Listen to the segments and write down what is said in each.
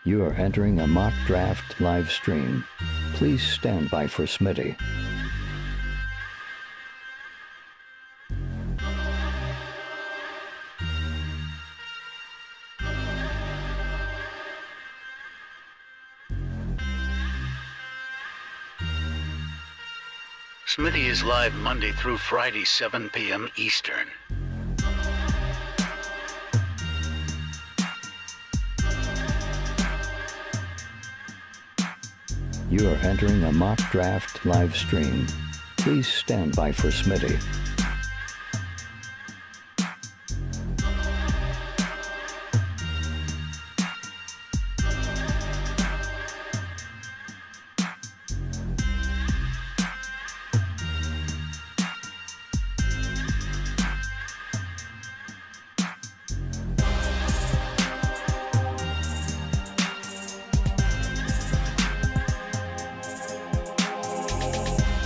You are entering a mock draft live stream. Please stand by for Smitty. Smitty is live Monday through Friday, 7 p.m. Eastern. You are entering a mock draft live stream. Please stand by for Smitty.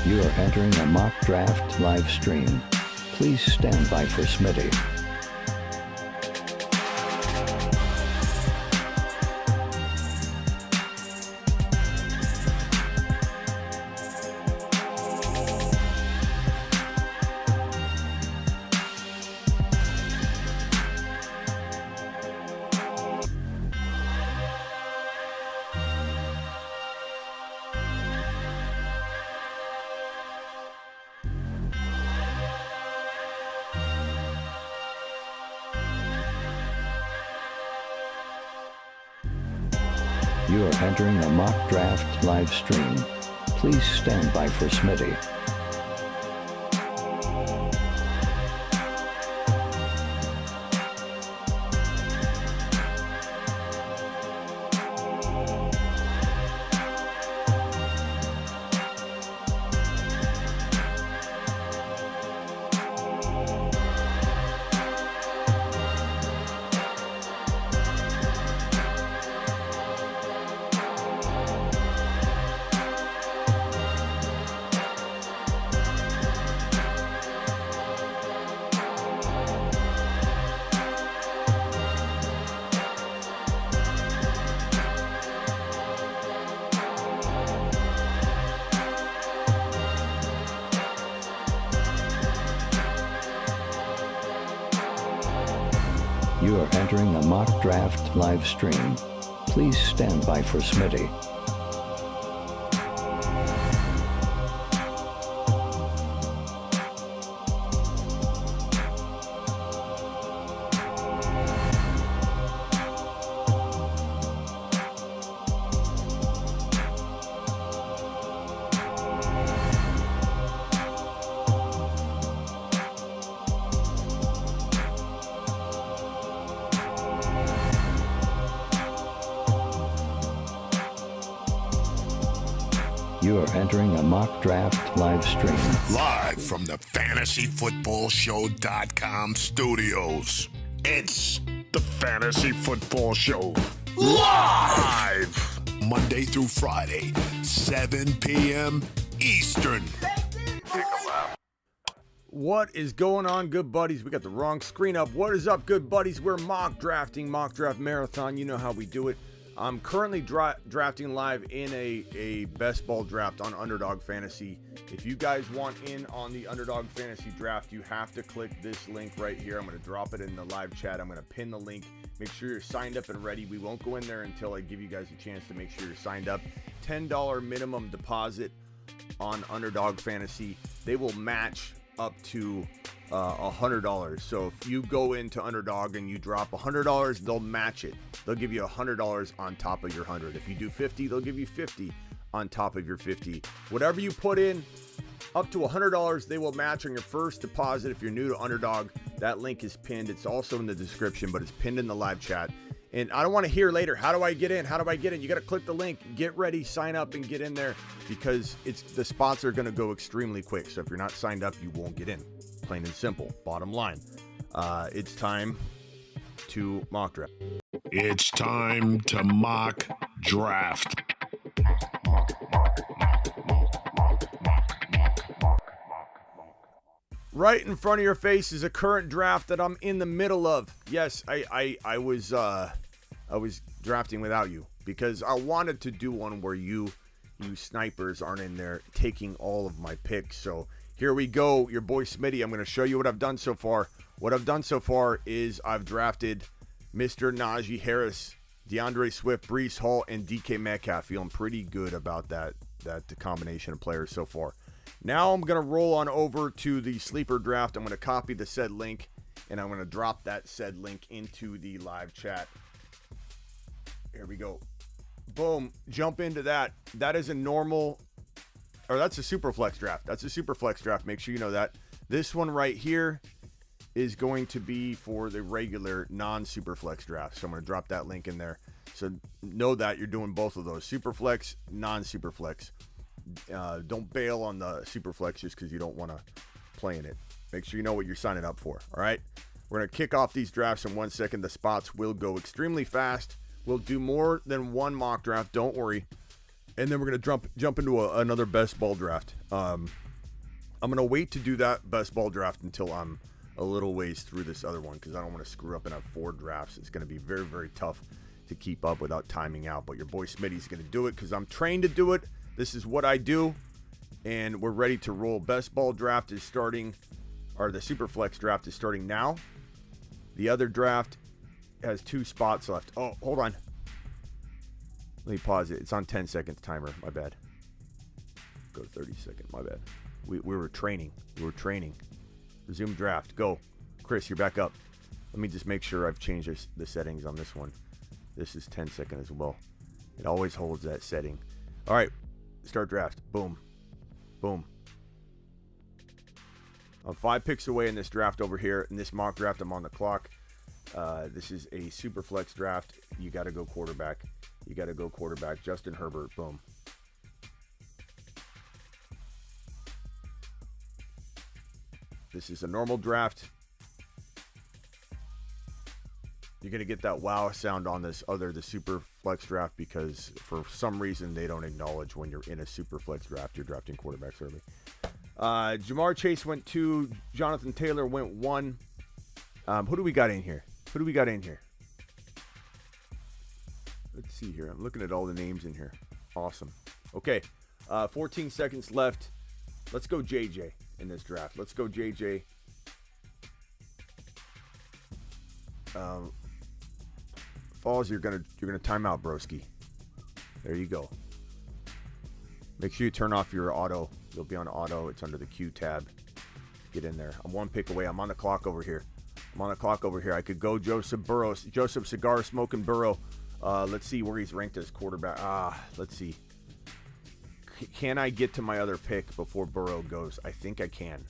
You are entering a mock draft live stream. Please stand by for Smitty. You are entering a mock draft live stream. Please stand by for Smitty. You are entering a mock draft live stream. Please stand by for Smitty. You are entering a mock draft live stream. Live from the FantasyFootballShow.com studios. It's the Fantasy Football Show. Live! Monday through Friday, 7 p.m. Eastern. What is going on, good buddies? We got the wrong screen up. What is up, good buddies? We're mock draft marathon. You know how we do it. I'm currently drafting live in a best ball draft on Underdog Fantasy. If you guys want in on the Underdog Fantasy draft, you have to click this link right here. I'm going to drop it in the live chat. I'm going to pin the link. Make sure you're signed up and ready. We won't go in there until I give you guys a chance to make sure you're signed up. $10 minimum deposit on Underdog Fantasy. They will match up to $100. So if you go into Underdog and you drop $100, they'll match it. They'll give you $100 on top of your 100. If you do 50, they'll give you 50 on top of your 50. Whatever you put in, up to $100, they will match on your first deposit. If you're new to Underdog, that link is pinned. It's also in the description, but it's pinned in the live chat. And I don't want to hear later, how do I get in? How do I get in? You got to click the link, get ready, sign up, and get in there, because the spots are going to go extremely quick. So if you're not signed up, you won't get in. Plain and simple. Bottom line. It's time to mock draft. It's time to mock draft. Right in front of your face is a current draft that I'm in the middle of. Yes, I was drafting without you. because I wanted to do one where you snipers aren't in there taking all of my picks. So here we go. Your boy Smitty. I'm going to show you what I've done so far. What I've done so far is I've drafted Mr. Najee Harris, DeAndre Swift, Breece Hall, and DK Metcalf. Feeling pretty good about that combination of players so far. Now I'm going to roll on over to the sleeper draft. I'm going to copy the said link, and I'm going to drop that said link into the live chat. Here we go. Boom. Jump into that. That is a normal, or that's a Superflex draft. That's a Superflex draft. Make sure you know that. This one right here is going to be for the regular non-Superflex draft. So I'm going to drop that link in there. So know that you're doing both of those. Superflex, non-Superflex. Don't bail on the Superflex just because you don't want to play in it. Make sure you know what you're signing up for. All right. We're going to kick off these drafts in 1 second. The spots will go extremely fast. We'll do more than one mock draft. Don't worry. And then we're going to jump into another best ball draft. I'm going to wait to do that best ball draft until I'm a little ways through this other one because I don't want to screw up and have 4 drafts. It's going to be very, very tough to keep up without timing out. But your boy Smitty's going to do it because I'm trained to do it. This is what I do. And we're ready to roll. Best ball draft is starting, or the Superflex draft is starting now. The other draft has 2 spots left. Oh, hold on. Let me pause it. It's on 10 seconds timer. My bad. Go to 30 seconds. My bad. We were training. Resume draft. Go. Chris, you're back up. Let me just make sure I've changed the settings on this one. This is 10 seconds as well. It always holds that setting. All right. Start draft. Boom. Boom. I'm 5 picks away in this draft over here. In this mock draft, I'm on the clock. This is a super flex draft. You got to go quarterback. Justin Herbert. Boom. This is a normal draft. You're going to get that wow sound on this the super flex draft because for some reason they don't acknowledge when you're in a super flex draft, you're drafting quarterbacks early. Jamar Chase went 2. Jonathan Taylor went 1. Who do we got in here? Let's see here. I'm looking at all the names in here. Awesome. Okay. 14 seconds left. Let's go JJ in this draft. Let's go JJ. Falls, you're gonna time out, broski. There you go. Make sure you turn off your auto. You'll be on auto. It's under the Q tab. Get in there. I'm 1 pick away. I'm on the clock over here. I could go Joseph Burrow. Joseph Cigar Smoking Burrow. Let's see where he's ranked as quarterback. Let's see. Can I get to my other pick before Burrow goes? I think I can.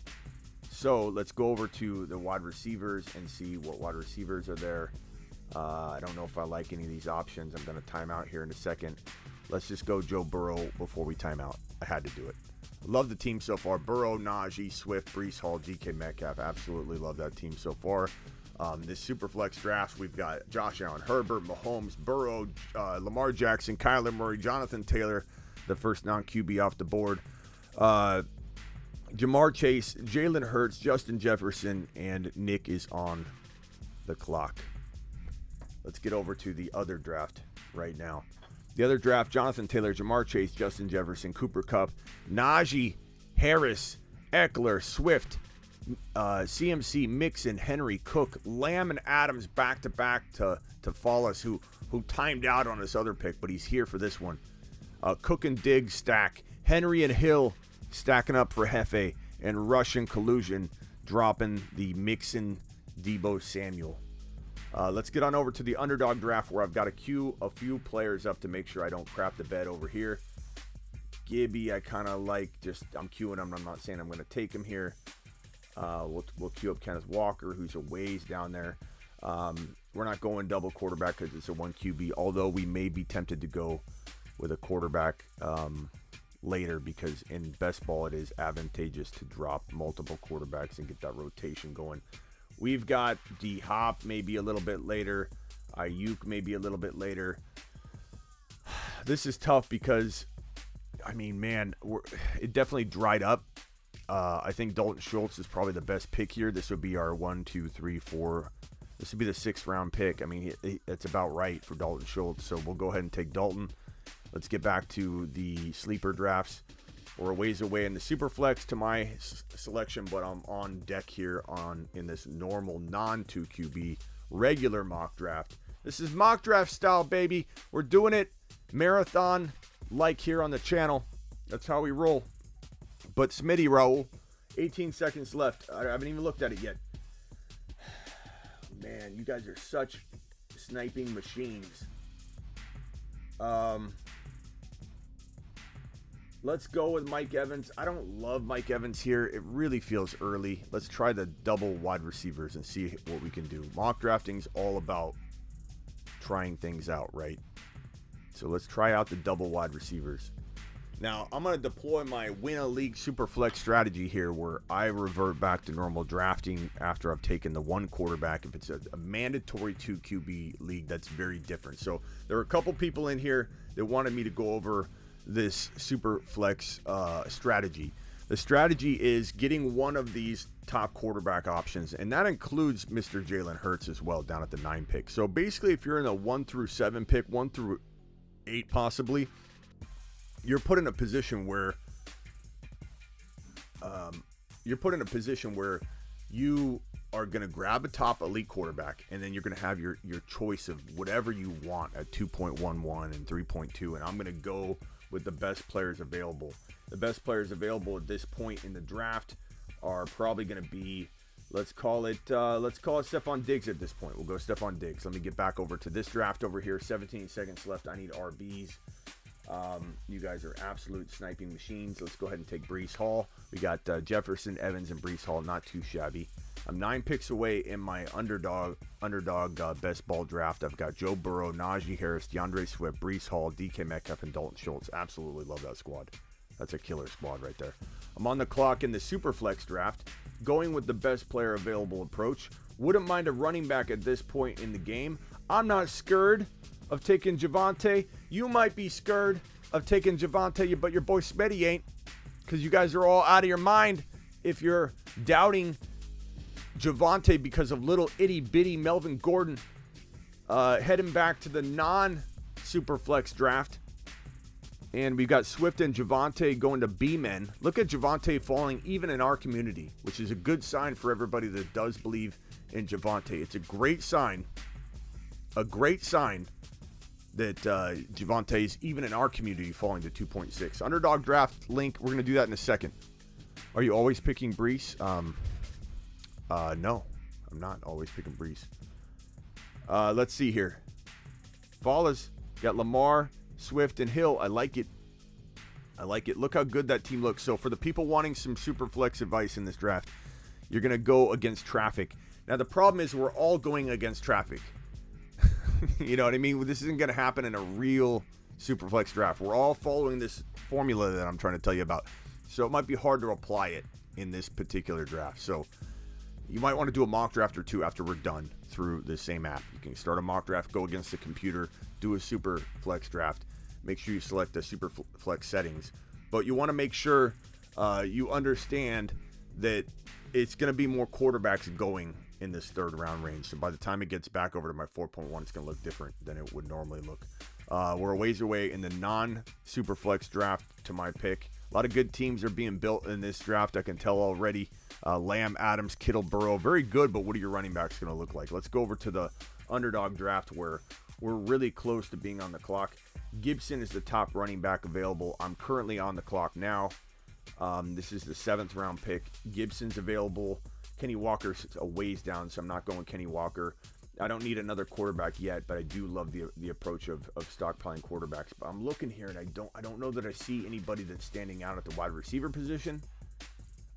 So let's go over to the wide receivers and see what wide receivers are there. I don't know if I like any of these options. I'm going to time out here in a second. Let's just go Joe Burrow before we time out. I had to do it. Love the team so far. Burrow, Najee, Swift, Breece Hall, DK Metcalf. Absolutely love that team so far. This Superflex draft, we've got Josh Allen, Herbert, Mahomes, Burrow, Lamar Jackson, Kyler Murray, Jonathan Taylor, the first non-QB off the board. Jamar Chase, Jalen Hurts, Justin Jefferson, and Nick is on the clock. Let's get over to the other draft right now. The other draft, Jonathan Taylor, Jamar Chase, Justin Jefferson, Cooper Kupp, Najee Harris, Eckler, Swift, CMC, Mixon, Henry, Cook, Lamb, and Adams back-to-back to Follis, who timed out on his other pick, but he's here for this one. Cook and Diggs stack. Henry and Hill stacking up for Hefe, and Rush and Collusion dropping the Mixon, Debo Samuel. Let's get on over to the Underdog draft where I've got to queue a few players up to make sure I don't crap the bed over here. Gibby, I kind of like, I'm queuing him. I'm not saying I'm going to take him here. We'll queue up Kenneth Walker, who's a ways down there. We're not going double quarterback because it's a 1 QB, although we may be tempted to go with a quarterback later because in best ball it is advantageous to drop multiple quarterbacks and get that rotation going. We've got D-Hop maybe a little bit later. Ayuk maybe a little bit later. This is tough because, I mean, man, it definitely dried up. I think Dalton Schultz is probably the best pick here. This would be our 1, 2, 3, 4, This would be the 6th round pick. I mean, it's about right for Dalton Schultz. So we'll go ahead and take Dalton. Let's get back to the sleeper drafts. We're a ways away in the Superflex to my selection, but I'm on deck here in this normal non-2 QB regular mock draft. This is mock draft style, baby. We're doing it marathon like here on the channel. That's how we roll. But Smitty, Raul, 18 seconds left. I haven't even looked at it yet. Man, you guys are such sniping machines. Let's go with Mike Evans. I don't love Mike Evans here. It really feels early. Let's try the double wide receivers and see what we can do. Mock drafting's all about trying things out, right? So let's try out the double wide receivers. Now, I'm going to deploy my win a league Superflex strategy here where I revert back to normal drafting after I've taken the one quarterback. If it's a mandatory 2 QB league, that's very different. So there are a couple people in here that wanted me to go over this Superflex strategy. The strategy is getting one of these top quarterback options, and that includes Mr. Jalen Hurts as well down at the 9 pick. So basically, if you're in a 1 through 7 pick, 1 through 8 possibly, you're put in a position where you are going to grab a top elite quarterback, and then you're going to have your choice of whatever you want at 2.11 and 3.2, and I'm going to go with the best players available. The best players available at this point in the draft are probably going to be, let's call it Stephon Diggs at this point. We'll go Stephon Diggs. Let me get back over to this draft over here. 17 seconds left. I need RBs. You guys are absolute sniping machines. Let's go ahead and take Breece Hall. We got Jefferson, Evans, and Breece Hall. Not too shabby. I'm 9 picks away in my underdog best ball draft. I've got Joe Burrow, Najee Harris, DeAndre Swift, Breece Hall, DK Metcalf, and Dalton Schultz. Absolutely love that squad. That's a killer squad right there. I'm on the clock in the Superflex draft, going with the best player available approach. Wouldn't mind a running back at this point in the game. I'm not scared of taking Javonte. You might be scared of taking Javonte, but your boy Smitty ain't, because you guys are all out of your mind if you're doubting Javonte because of little itty bitty Melvin Gordon. Heading back to the non-Superflex draft. And we've got Swift and Javonte going to B-men. Look at Javonte falling even in our community, which is a good sign for everybody that does believe in Javonte. It's a great sign. A great sign that Javonte is even in our community falling to 2.6. Underdog draft link. We're going to do that in a second. Are you always picking Breece? No, I'm not always picking Breece. Let's see here. Fallas got Lamar, Swift, and Hill. I like it. I like it. Look how good that team looks. So for the people wanting some Superflex advice in this draft, you're going to go against traffic. Now, the problem is we're all going against traffic. You know what I mean? This isn't going to happen in a real Superflex draft. We're all following this formula that I'm trying to tell you about. So it might be hard to apply it in this particular draft. So you might want to do a mock draft or two after we're done through the same app. You can start a mock draft, go against the computer, do a Superflex draft. Make sure you select the Superflex settings. But you want to make sure you understand that it's going to be more quarterbacks going in this 3rd round range. So by the time it gets back over to my 4.1, it's going to look different than it would normally look. We're a ways away in the non-Superflex draft to my pick. A lot of good teams are being built in this draft. I can tell already. Lamb, Adams, Kittle, Burrow. Very good, but what are your running backs going to look like? Let's go over to the underdog draft where we're really close to being on the clock. Gibson is the top running back available. I'm currently on the clock now. This is the 7th round pick. Gibson's available. Kenny Walker's a ways down, so I'm not going Kenny Walker. I don't need another quarterback yet, but I do love the approach of stockpiling quarterbacks. But I'm looking here, and I don't know that I see anybody that's standing out at the wide receiver position.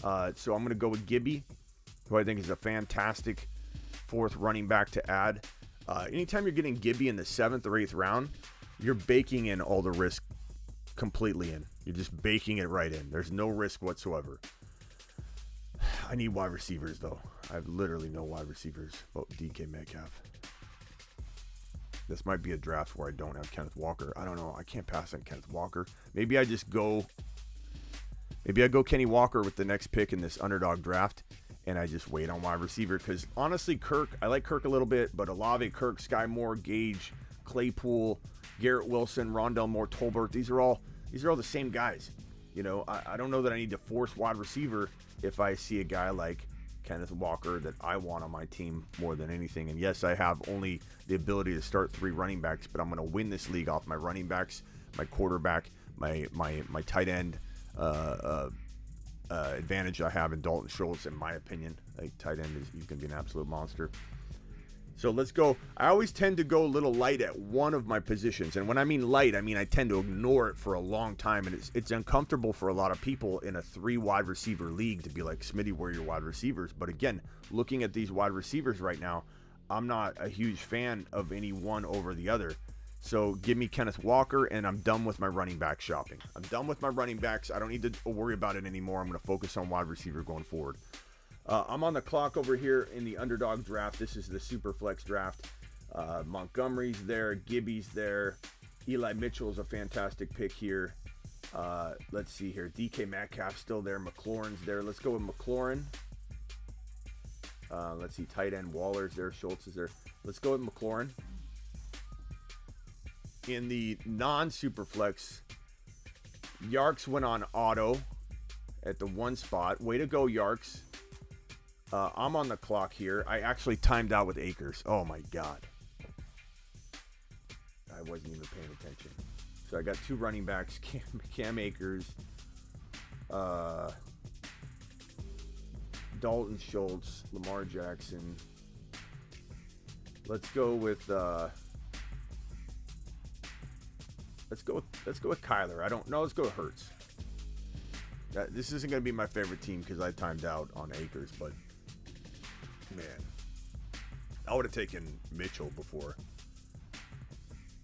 So I'm going to go with Gibby, who I think is a fantastic 4th running back to add. Anytime you're getting Gibby in the 7th or 8th round, you're baking in all the risk completely in. You're just baking it right in. There's no risk whatsoever. I need wide receivers, though. I have literally no wide receivers. Oh, DK Metcalf. This might be a draft where I don't have Kenneth Walker. I don't know. I can't pass on Kenneth Walker. Maybe I go Kenny Walker with the next pick in this underdog draft. and I just wait on wide receiver because honestly, Kirk, I like Kirk a little bit, but Olave, Kirk, Sky Moore, Gage, Claypool, Garrett Wilson, Rondell Moore, Tolbert, these are all the same guys. You know, I don't know that I need to force wide receiver if I see a guy like Kenneth Walker that I want on my team more than anything. And yes, I have only the ability to start 3 running backs, but I'm going to win this league off my running backs, my quarterback, my tight end advantage I have in Dalton Schultz, in my opinion. Like, tight end he's going to be an absolute monster. So let's go. I always tend to go a little light at one of my positions. And when I mean light, I mean I tend to ignore it for a long time. And it's uncomfortable for a lot of people in a 3 wide receiver league to be like, Smitty, where are your wide receivers? But again, looking at these wide receivers right now, I'm not a huge fan of any one over the other. So give me Kenneth Walker, and I'm done with my running back shopping. I'm done with my running backs. I don't need to worry about it anymore. I'm going to focus on wide receiver going forward. I'm on the clock over here in the Underdog draft. This is the Superflex draft. Montgomery's there. Gibby's there. Eli Mitchell is a fantastic pick here. Let's see here. DK Metcalf's still there. McLaurin's there. Let's go with McLaurin. Let's see. Tight end Waller's there. Schultz is there. Let's go with McLaurin. In the non-Superflex, Yarks went on auto at the 1 spot. Way to go, Yarks. I'm on the clock here. I actually timed out with Akers. Oh my God. I wasn't even paying attention. So I got 2 running backs, Cam Akers, Dalton Schultz, Lamar Jackson. Let's go with Kyler. I don't know. Let's go with Hurts. This isn't going to be my favorite team because I timed out on Akers, but man, I would have taken Mitchell before.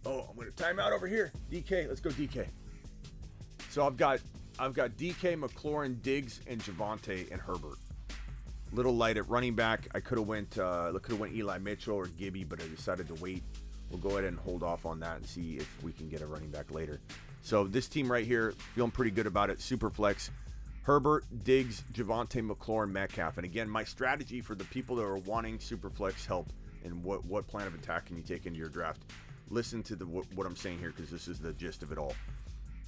Oh, I'm going to time out over here. DK, let's go DK. So I've got DK, McLaurin, Diggs, and Javonte and Herbert. Little light at running back. I could have went Eli Mitchell or Gibby, but I decided to wait. We'll go ahead and hold off on that and see if we can get a running back later. So this team right here, feeling pretty good about it. Superflex. Herbert, Diggs, Javonte, McLaurin, Metcalf. And again, my strategy for the people that are wanting Superflex help and what plan of attack can you take into your draft, listen to what I'm saying here because this is the gist of it all.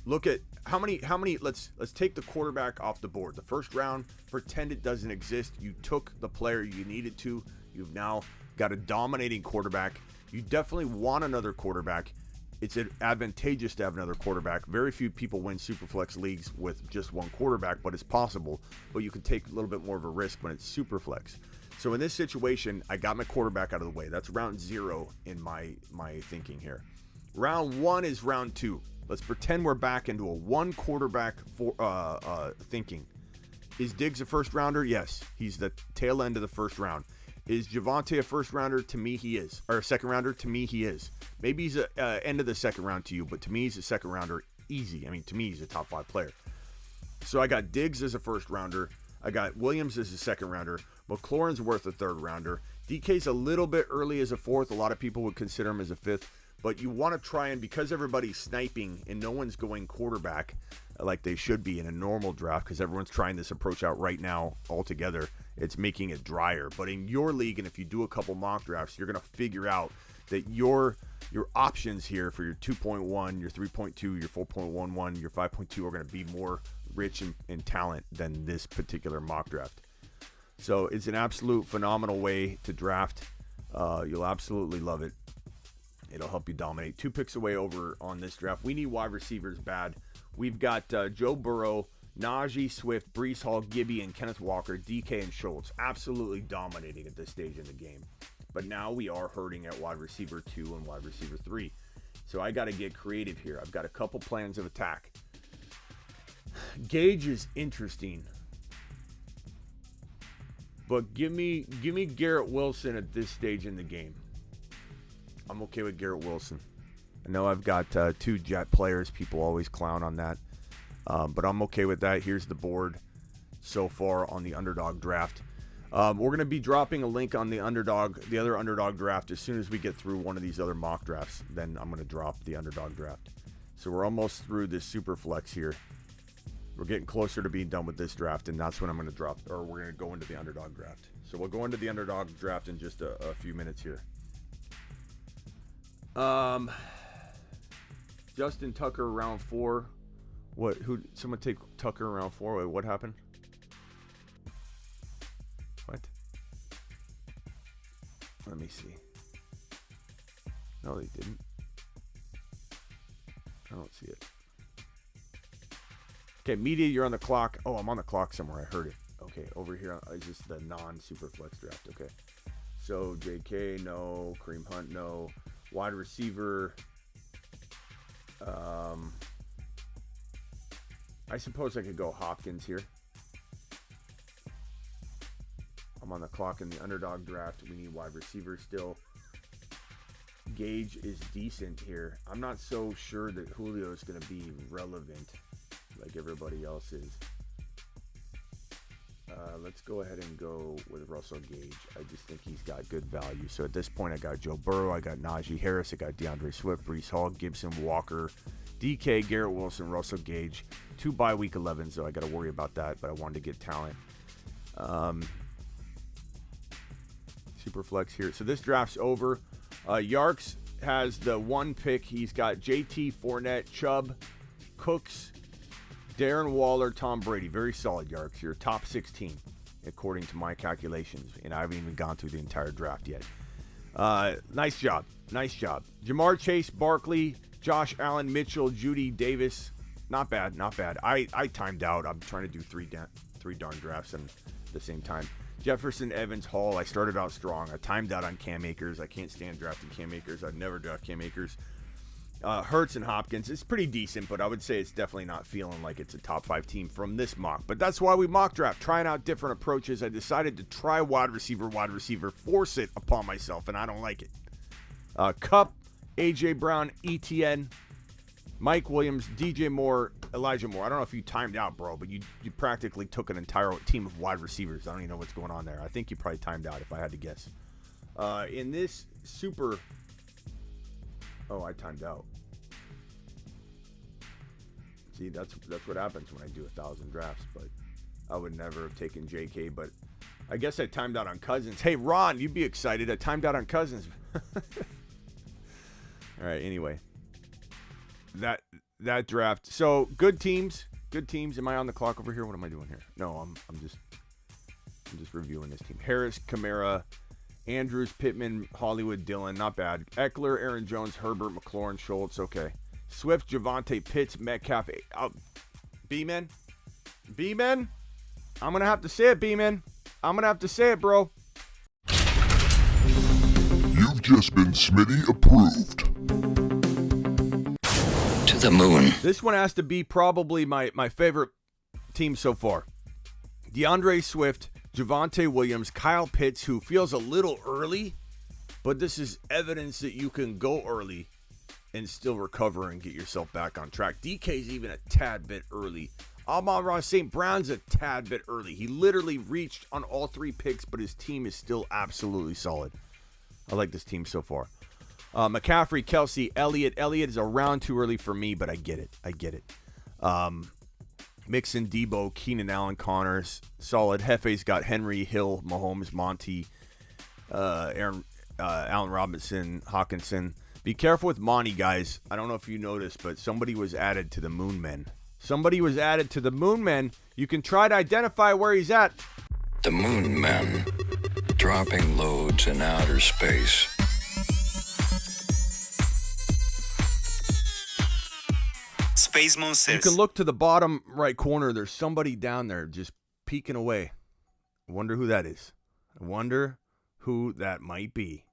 Look at how many let's take the quarterback off the board. The first round, pretend it doesn't exist. You took the player you needed to. You've now got a dominating quarterback. You definitely want another quarterback. It's advantageous to have another quarterback. Very few people win Superflex leagues with just one quarterback, but it's possible. But you can take a little bit more of a risk when it's Superflex. So in this situation, I got my quarterback out of the way. That's round 0 in my thinking here. Round 1 is round 2. Let's pretend we're back into a 1 quarterback thinking. Is Diggs a first rounder? Yes. He's the tail end of the first round. Is Javonte a first rounder? To me, he is. Or a second rounder? To me, he is. Maybe he's a end of the second round to you, but to me, he's a second rounder easy. I mean, to me, he's a top 5 player. So I got Diggs as a first rounder. I got Williams as a second rounder. McLaurin's worth a third rounder. DK's a little bit early as a 4th. A lot of people would consider him as a 5th. But you want to try and, because everybody's sniping and no one's going quarterback like they should be in a normal draft, because everyone's trying this approach out right now altogether, it's making it drier. But in your league, and if you do a couple mock drafts, you're going to figure out that your options here for your 2.1, your 3.2, your 4.11, your 5.2 are going to be more rich in talent than this particular mock draft. So it's an absolute phenomenal way to draft. You'll absolutely love it. It'll help you dominate. 2 picks away over on this draft. We need wide receivers bad. We've got Joe Burrow, Najee, Swift, Breece Hall, Gibby, and Kenneth Walker, DK, and Schultz. Absolutely dominating at this stage in the game. But now we are hurting at wide receiver 2 and wide receiver 3. So I got to get creative here. I've got a couple plans of attack. Gage is interesting. But give me Garrett Wilson at this stage in the game. I'm okay with Garrett Wilson. I know I've got 2 jet players. People always clown on that. But I'm okay with that. Here's the board so far on the Underdog draft. We're going to be dropping a link on the other Underdog draft as soon as we get through one of these other mock drafts. Then I'm going to drop the Underdog draft. So we're almost through this Superflex here. We're getting closer to being done with this draft, and that's when I'm going to drop, or we're going to go into the underdog draft. So we'll go into the underdog draft in just a few minutes here. Justin Tucker round 4. What? Who? Someone take Tucker round 4. Wait, what happened? What? Let me see. No, they didn't. I don't see it. Okay, media, you're on the clock. Oh, I'm on the clock somewhere. I heard it. Okay, over here is just the non-Superflex draft. Okay. So, JK, no. Kareem Hunt, no. Wide receiver. I suppose I could go Hopkins here. I'm on the clock in the underdog draft. We need wide receiver still. Gage is decent here. I'm not so sure that Julio is going to be relevant like everybody else is. Let's go ahead and go with Russell Gage. I just think he's got good value. So at this point, I got Joe Burrow, I got Najee Harris, I got DeAndre Swift, Breece Hall, Gibson, Walker, DK, Garrett Wilson, Russell Gage. 2 bye week 11, so I got to worry about that, but I wanted to get talent. Superflex here. So this draft's over. Yarks has the 1 pick. He's got JT, Fournette, Chubb, Cooks, Darren Waller, Tom Brady. Very solid, Yarks. You're top 16, according to my calculations. And I haven't even gone through the entire draft yet. Nice job. Nice job. Jamar Chase, Barkley, Josh Allen, Mitchell, Judy, Davis. Not bad. Not bad. I timed out. I'm trying to do three darn drafts at the same time. Jefferson, Evans, Hall. I started out strong. I timed out on Cam Akers. I can't stand drafting Cam Akers. I'd never draft Cam Akers. Hurts and Hopkins. It's pretty decent, but I would say it's definitely not feeling like it's a top 5 team from this mock. But that's why we mock draft, trying out different approaches. I decided to try wide receiver, force it upon myself, and I don't like it. Kupp, A.J. Brown, ETN, Mike Williams, DJ Moore, Elijah Moore. I don't know if you timed out, bro, but you practically took an entire team of wide receivers. I don't even know what's going on there. I think you probably timed out if I had to guess. In this super... Oh, I timed out. See, that's what happens when I do 1,000 drafts, but I would never have taken JK, but I guess I timed out on Cousins. Hey, Ron, you'd be excited. I timed out on Cousins. All right, anyway. That draft. So, good teams. Good teams. Am I on the clock over here? What am I doing here? No, I'm just reviewing this team. Harris, Kamara, Andrews, Pittman, Hollywood, Dillon. Not bad. Eckler, Aaron Jones, Herbert, McLaurin, Schultz. Okay. Swift, Javonte, Pitts, Metcalf. B-Men? B-Men? I'm going to have to say it, B-Men. I'm going to have to say it, bro. You've just been Smitty approved. To the moon. This one has to be probably my favorite team so far. DeAndre Swift, Javonte Williams, Kyle Pitts, who feels a little early, but this is evidence that you can go early and still recover and get yourself back on track. DK's even a tad bit early. Amon-Ra St. Brown's a tad bit early. He literally reached on all 3 picks, but his team is still absolutely solid. I like this team so far. McCaffrey, Kelsey, Elliott. Elliott is a round too early for me, but I get it. Mixon, Debo, Keenan Allen, Connors, solid. Hefe's got Henry, Hill, Mahomes, Monty, Allen Robinson, Hawkinson. Be careful with Monty, guys. I don't know if you noticed, but somebody was added to the Moon Men. You can try to identify where he's at. The Moon Men, dropping loads in outer space. Space Monsters. You can look to the bottom right corner. There's somebody down there just peeking away. I wonder who that is. I wonder who that might be.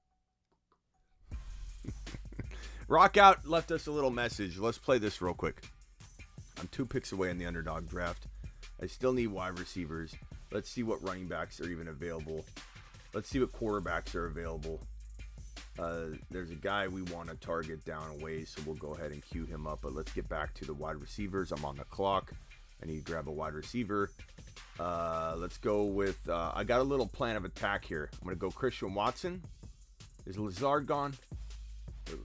Rock Out left us a little message. Let's play this real quick. I'm 2 picks away in the underdog draft. I still need wide receivers. Let's see what running backs are even available. Let's see what quarterbacks are available. There's a guy we want to target down a ways, so we'll go ahead and queue him up. But let's get back to the wide receivers. I'm on the clock. I need to grab a wide receiver. Let's go with... I got a little plan of attack here. I'm going to go Christian Watson. Is Lazard gone?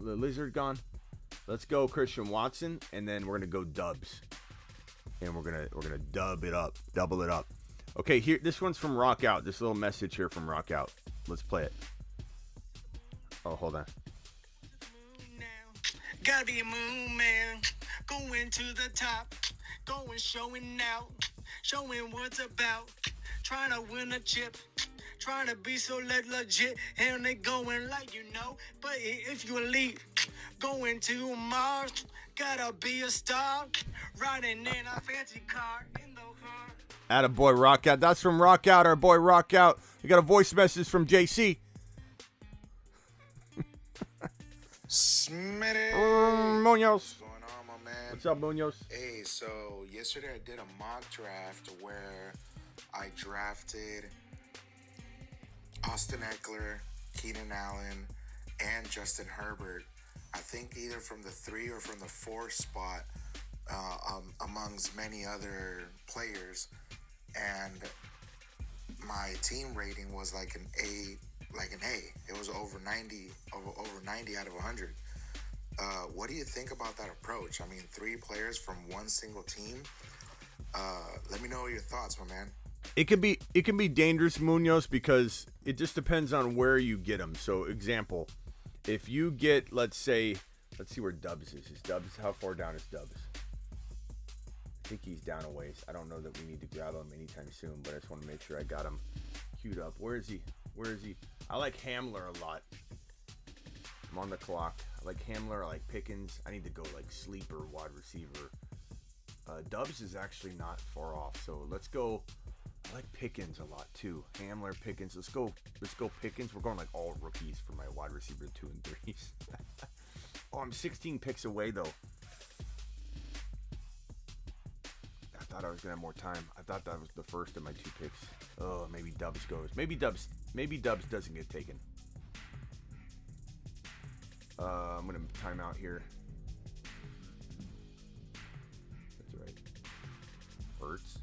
The Lizard gone? Let's go Christian Watson, and then we're going to go Dubs. and we're gonna double it up. Okay, here, this one's from Rock Out. This little message here from Rock Out. Let's play it. Oh, hold on. Gotta be a moon man, going to the top, going showing out, showing what's about, trying to win a chip, trying to be so legit, and they going like you know, but if you elite, going to Mars, gotta be a star, riding in a fancy car in the car. Attaboy, Rock Out. That's from Rock Out, our boy Rock Out. We got a voice message from JC. Smitty. Munoz. What's going on, my man? What's up, Munoz? Hey, so yesterday I did a mock draft where I drafted Austin Eckler, Keenan Allen, and Justin Herbert. I think either from the 3 or from the 4 spot, amongst many other players. And my team rating was like an A. It was over 90 out of 100. What do you think about that approach? I mean, 3 players from one single team. Let me know your thoughts, my man. It can be dangerous, Munoz, because it just depends on where you get them. So, example, if you get, let's see where Dubs is. How far down is Dubs? I think he's down a ways. I don't know that we need to grab him anytime soon, but I just want to make sure I got him queued up. Where is he? I like Hamler a lot. I'm on the clock. I like Hamler. I like Pickens. I need to go like sleeper wide receiver. Dubs is actually not far off, so let's go. I like Pickens a lot too. Hamler, Pickens. Let's go Pickens. We're going like all rookies for my wide receiver 2 and 3s. Oh, I'm 16 picks away though. I thought I was gonna have more time. I thought that was the first of my 2 picks. Oh, maybe Dubs goes. Maybe Dubs doesn't get taken. I'm gonna time out here. That's right. Hurts.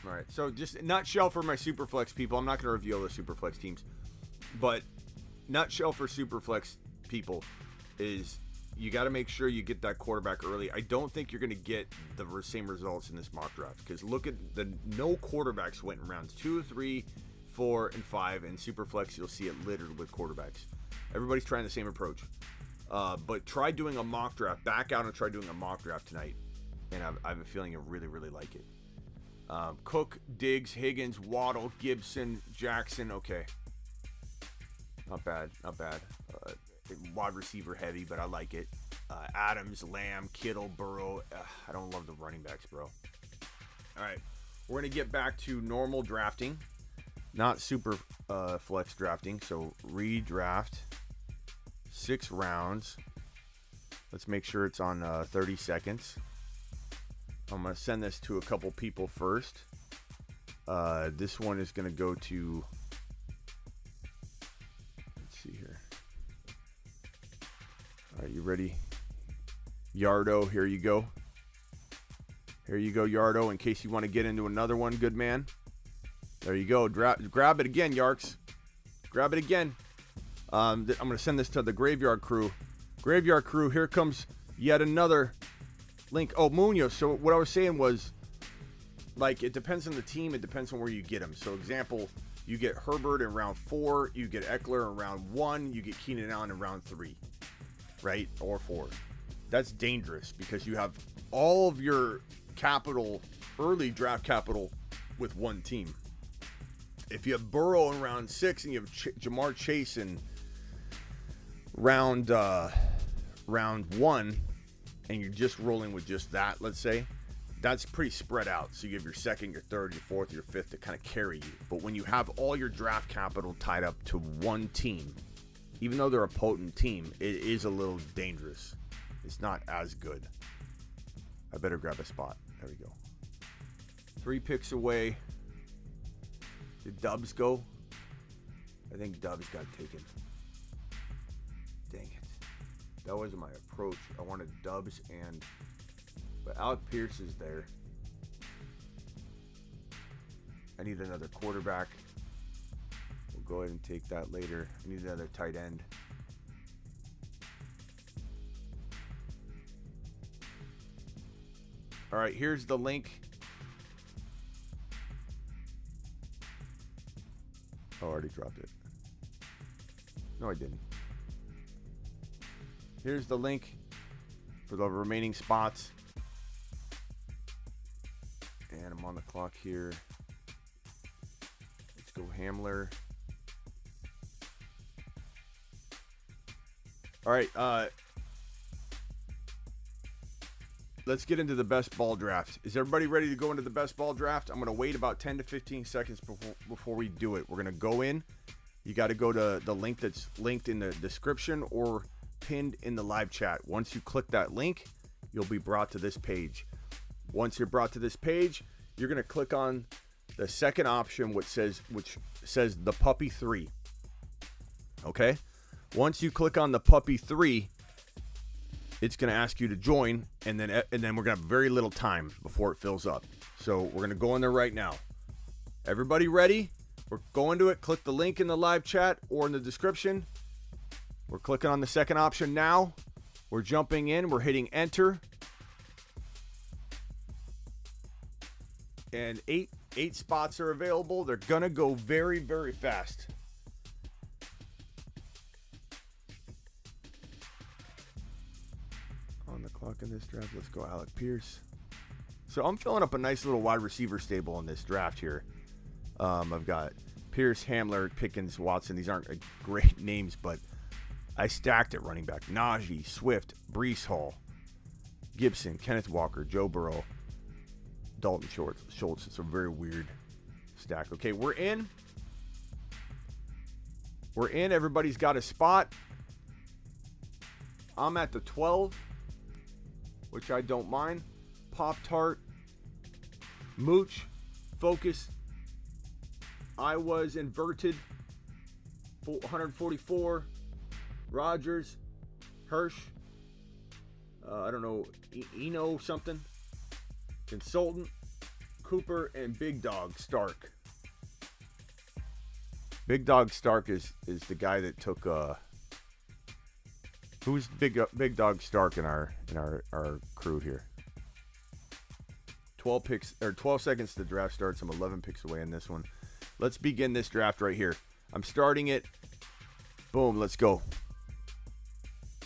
All right. So just nutshell for my Superflex people. I'm not gonna reveal the Superflex teams, but nutshell for Superflex people is you got to make sure you get that quarterback early. I don't think you're going to get the same results in this mock draft because look at no quarterbacks went in rounds 2, 3, 4, and 5. And Superflex, you'll see it littered with quarterbacks. Everybody's trying the same approach. But try doing a mock draft. Back out and try doing a mock draft tonight. And I have a feeling you'll really, really like it. Cook, Diggs, Higgins, Waddle, Gibson, Jackson. Okay. Not bad. Wide receiver heavy, but I like it. Adams, Lamb, Kittle, Burrow. I don't love the running backs, bro. All right. We're going to get back to normal drafting, not super flex drafting. So redraft 6 rounds. Let's make sure it's on 30 seconds. I'm going to send this to a couple people first. This one is going to go to, let's see here. All right, you ready? Yardo, here you go. Here you go, Yardo, in case you want to get into another one, good man. There you go. Grab it again, Yarks. Grab it again. I'm going to send this to the Graveyard Crew. Graveyard Crew, here comes yet another link. Oh, Munoz. So what I was saying was, like, it depends on the team. It depends on where you get them. So, example, you get Herbert in round 4. You get Eckler in round 1. You get Keenan Allen in round 3. Right? Or 4. That's dangerous because you have all of your capital, early draft capital, with one team. If you have Burrow in round 6 and you have Jamar Chase in round 1 and you're just rolling with just that, let's say, that's pretty spread out. So you have your 2nd, your 3rd, your 4th, your 5th to kind of carry you. But when you have all your draft capital tied up to one team, even though they're a potent team, it is a little dangerous. It's not as good. I better grab a spot. There we go. 3 picks away. Did Dubs go? I think Dubs got taken. Dang it. That wasn't my approach. I wanted Dubs and... But Alec Pierce is there. I need another quarterback. We'll go ahead and take that later. I need another tight end. All right, here's the link. Oh, I already dropped it. No, I didn't. Here's the link for the remaining spots. And I'm on the clock here. Let's go Hamler. All right, let's get into the best ball draft. Is everybody ready to go into the best ball draft? I'm going to wait about 10 to 15 seconds before we do it. We're going to go in. You got to go to the link that's linked in the description or pinned in the live chat. Once you click that link, you'll be brought to this page. Once you're brought to this page, you're going to click on the second option, which says the Puppy 3. Okay? Once you click on the Puppy 3, it's going to ask you to join, and then we're going to have very little time before it fills up. So we're going to go in there right now. Everybody ready? We're going to it. Click the link in the live chat or in the description. We're clicking on the second option now. We're jumping in. We're hitting enter. And eight spots are available. They're going to go very, very fast. On the clock in this draft, let's go Alec Pierce. So I'm filling up a nice little wide receiver stable in this draft here. I've got Pierce, Hamler, Pickens, Watson. These aren't great names, but I stacked at running back. Najee, Swift, Breece Hall, Gibson, Kenneth Walker, Joe Burrow, Dalton Schultz. It's a very weird stack. Okay, we're in. We're in. Everybody's got a spot. I'm at the 12, which I don't mind. Pop-Tart, Mooch, Focus, I was inverted, 144, Rogers, Hirsch, I don't know, Eno something, Consultant, Cooper, and Big Dog Stark. Big Dog Stark is the guy that took who's Big Dog Stark in our crew here. 12 seconds to draft starts. I'm 11 picks away in this one. Let's begin this draft right here. I'm starting it. Boom, let's go.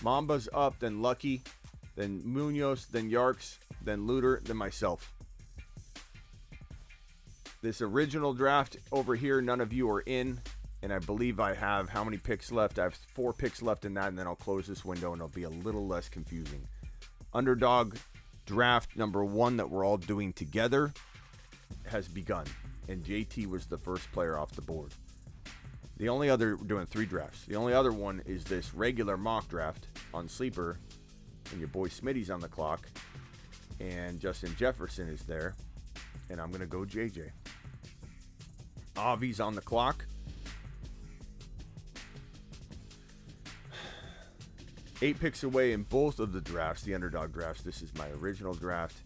Mamba's up, then Lucky, then Munoz, then Yarks, then Luter, then myself. This original draft over here, none of you are in, and I believe I have how many picks left? I have 4 picks left in that, and then I'll close this window, and it'll be a little less confusing. Underdog draft number 1 that we're all doing together has begun, and JT was the first player off the board. The only other, we're doing 3 drafts. The only other one is this regular mock draft on Sleeper, and your boy Smitty's on the clock, and Justin Jefferson is there, and I'm going to go JJ. Avi's on the clock. 8 picks away in both of the drafts, the Underdog drafts. This is my original draft.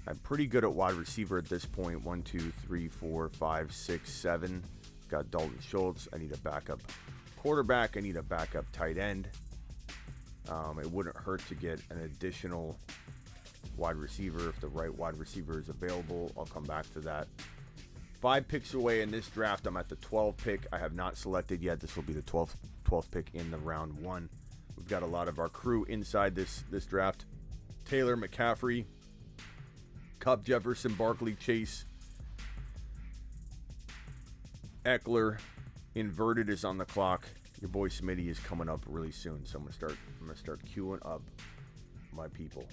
I'm pretty good at wide receiver at this point. 1, 2, 3, 4, 5, 6, 7. Got Dalton Schultz. I need a backup quarterback. I need a backup tight end. It wouldn't hurt to get an additional wide receiver if the right wide receiver is available. I'll come back to that. 5 picks away in this draft. I'm at the 12th pick. I have not selected yet. This will be the 12th pick in the round 1. We've got a lot of our crew inside this draft. Taylor, McCaffrey, Kupp, Jefferson, Barkley, Chase, Eckler, Inverted is on the clock. Your boy Smitty is coming up really soon, so I'm gonna start queuing up my people.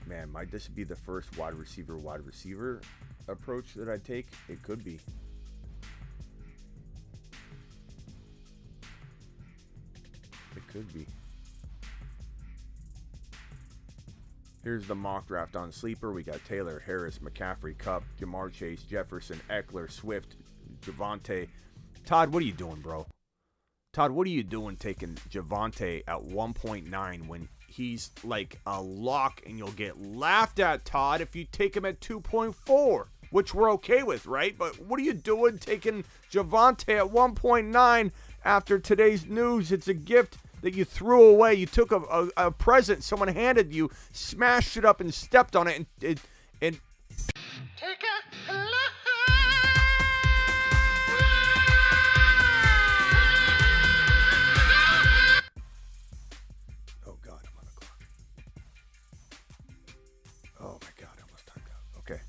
Man, might this be the first wide receiver approach that I take? It could be. It could be. Here's the mock draft on Sleeper. We got Taylor, Harris, McCaffrey, Kupp, Jamar Chase, Jefferson, Eckler, Swift, Javonte. Todd, what are you doing, bro? Todd, what are you doing taking Javonte at 1.9 when he's like a lock, and you'll get laughed at, Todd, if you take him at 2.4, which we're okay with, right? But what are you doing taking Javonte at 1.9 after today's news? It's a gift that you threw away. You took a present someone handed you, smashed it up, and stepped on it, and Take a look. oh God, I'm on the clock. Oh my God, I almost timed out. Okay.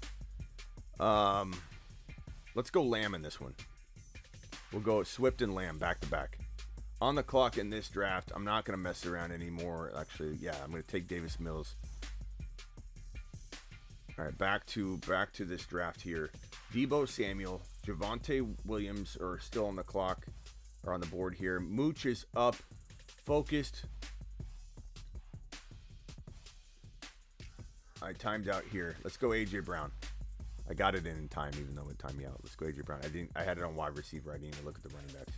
Let's go Lamb in this one. We'll go Swift and Lamb back to back. On the clock in this draft, I'm not going to mess around anymore. Actually, yeah, I'm going to take Davis Mills. All right, back to this draft here. Debo Samuel, Javonte Williams are still on the clock, or on the board here. Mooch is up, focused. I timed out here. Let's go AJ Brown. I got it in time, even though it timed me out. Let's go AJ Brown. I had it on wide receiver. I didn't even look at the running backs.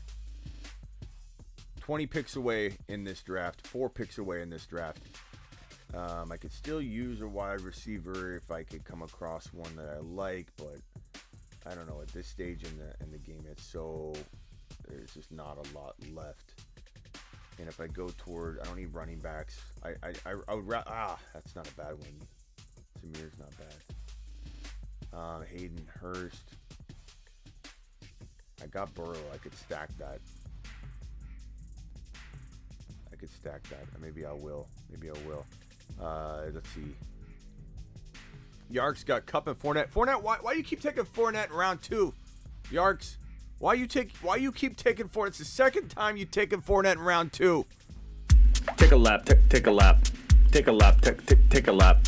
20 picks away in this draft. 4 picks away in this draft. I could still use a wide receiver if I could come across one that I like, but I don't know. At this stage in the game, there's just not a lot left. And if I go toward, I don't need running backs. I would that's not a bad one. Samir's not bad. Hayden Hurst. I got Burrow. I could stack that. Maybe I will. Let's see. Yark's got Cup and Fournette. Fournette, why do you keep taking Fournette in round 2? Yarks, why you keep taking Fournette? It's the second time you've taken Fournette in round 2. Take a lap. Take a lap. Take a lap. Take a lap.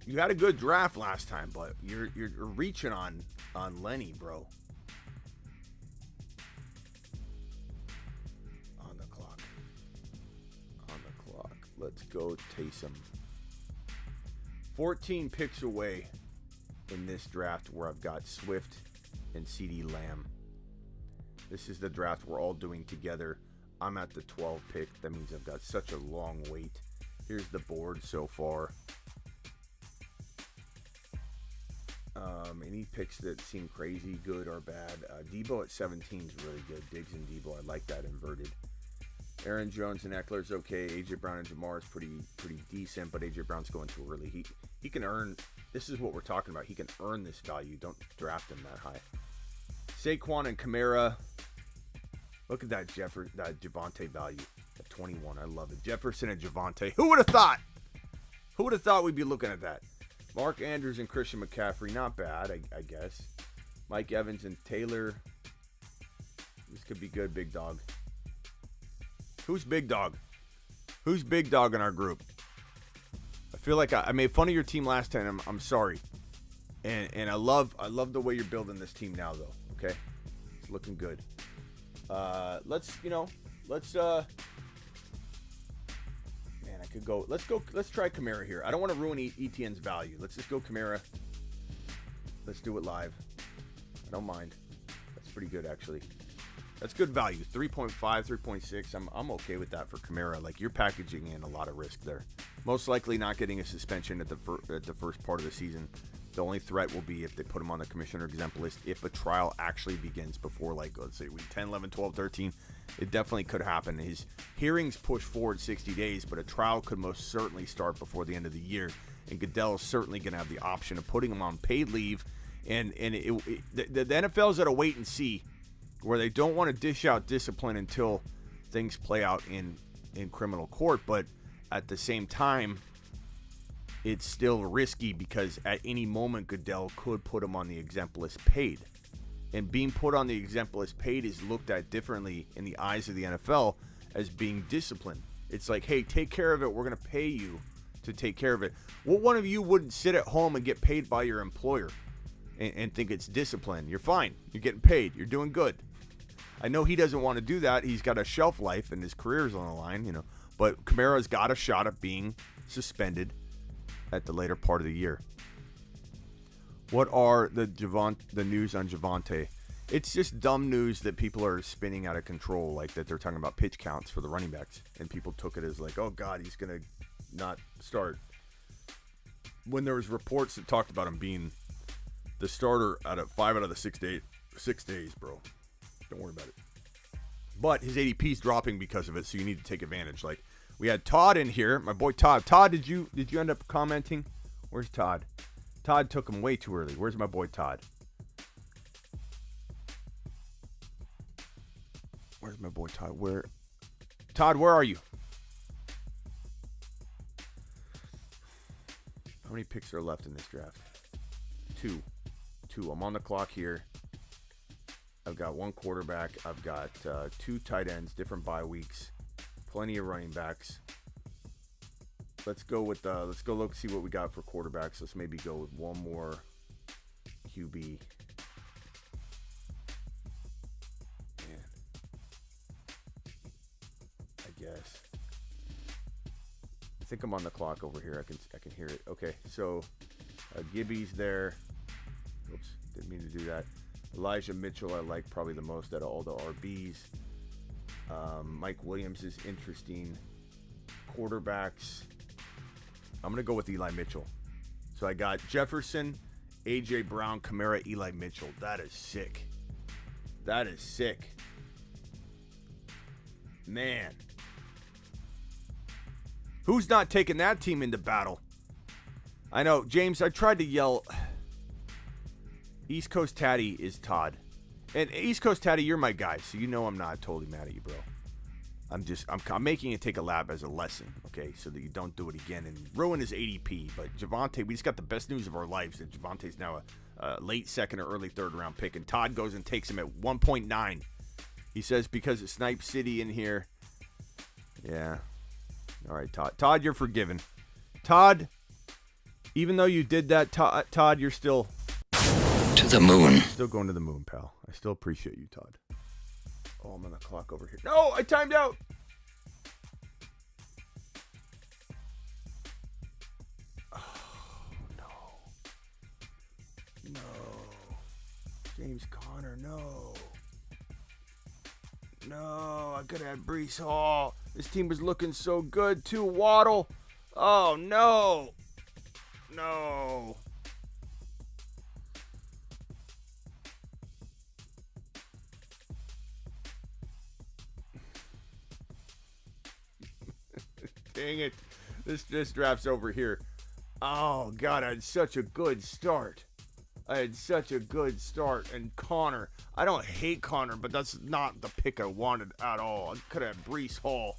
You had a good draft last time, but you're reaching on Lenny, bro. On the clock. Let's go Taysom. 14 picks away in this draft where I've got Swift and CeeDee Lamb. This is the draft we're all doing together. I'm at the 12 pick. That means I've got such a long wait. Here's the board so far. Any picks that seem crazy, good or bad. Debo at 17 is really good. Diggs and Debo, I like that inverted. Aaron Jones and Eckler's okay. AJ Brown and Jamar is pretty decent, but AJ Brown's going too early. He can earn. This is what we're talking about. He can earn this value. Don't draft him that high. Saquon and Kamara. Look at that Javonte value at 21. I love it. Jefferson and Javonte. Who would have thought? Who would have thought we'd be looking at that? Mark Andrews and Christian McCaffrey. Not bad, I guess. Mike Evans and Taylor. This could be good, big dog. Who's big dog? Who's big dog in our group? I feel like I made fun of your team last time. I'm sorry. And I love the way you're building this team now, though. Okay? It's looking good. Let's try Kamara here. I don't want to ruin ETN's value. Let's just go Kamara. Let's do it live. I don't mind. That's pretty good, actually. That's good value. 3.5, 3.6. I'm okay with that for Kamara. Like, you're packaging in a lot of risk there. Most likely not getting a suspension at the first part of the season. The only threat will be if they put him on the commissioner exempt list if a trial actually begins before, like, let's say week 10, 11, 12, 13. It definitely could happen. His hearings push forward 60 days, but a trial could most certainly start before the end of the year. And Goodell is certainly going to have the option of putting him on paid leave. And the NFL's at a wait and see, where they don't want to dish out discipline until things play out in criminal court. But at the same time, it's still risky because at any moment Goodell could put him on the exempt list paid. And being put on the exempt list paid is looked at differently in the eyes of the NFL as being disciplined. It's like, hey, take care of it. We're going to pay you to take care of it. What one of you wouldn't sit at home and get paid by your employer and think it's discipline? You're fine. You're getting paid. You're doing good. I know he doesn't want to do that. He's got a shelf life and his career's on the line, But Kamara's got a shot at being suspended at the later part of the year. What are the news on Javonte? It's just dumb news that people are spinning out of control, like that they're talking about pitch counts for the running backs, and people took it as like, oh God, he's gonna not start. When there was reports that talked about him being the starter 5 out of the 6 days, bro. Don't worry about it. But his ADP is dropping because of it, so you need to take advantage. Like, we had Todd in here, my boy Todd. Todd, did you end up commenting? Where's Todd? Todd took him way too early. Where's my boy Todd? Where's my boy Todd? Todd, where are you? How many picks are left in this draft? Two. I'm on the clock here. I've got one quarterback. I've got 2 tight ends, different bye weeks, plenty of running backs. Let's go look, see what we got for quarterbacks. Let's maybe go with one more QB. Man, I guess. I think I'm on the clock over here. I can hear it. Okay, so Gibby's there. Oops, didn't mean to do that. Elijah Mitchell I like probably the most out of all the RBs. Mike Williams is interesting. Quarterbacks, I'm going to go with Eli Mitchell. So I got Jefferson, A.J. Brown, Kamara, Eli Mitchell. That is sick. That is sick. Man. Who's not taking that team into battle? I know, James, I tried to yell... East Coast Tatty is Todd. And East Coast Tatty, you're my guy, so you know I'm not totally mad at you, bro. I'm making it take a lap as a lesson, okay, so that you don't do it again and ruin his ADP. But Javonte, we just got the best news of our lives that Javonte's now a late second or early third round pick, and Todd goes and takes him at 1.9. He says because it's Snipe City in here. Yeah. All right, Todd. Todd, you're forgiven. Todd, even though you did that, Todd, you're still... To the moon. Still going to the moon, pal. I still appreciate you, Todd. Oh, I'm on the clock over here. No, I timed out. Oh, no. James Conner, no. No, I could have had Brees Hall. This team was looking so good, too. Waddle. Oh, no. No. Dang it. This draft's over here. Oh, God, I had such a good start. And Connor. I don't hate Connor, but that's not the pick I wanted at all. I could have had Brees Hall.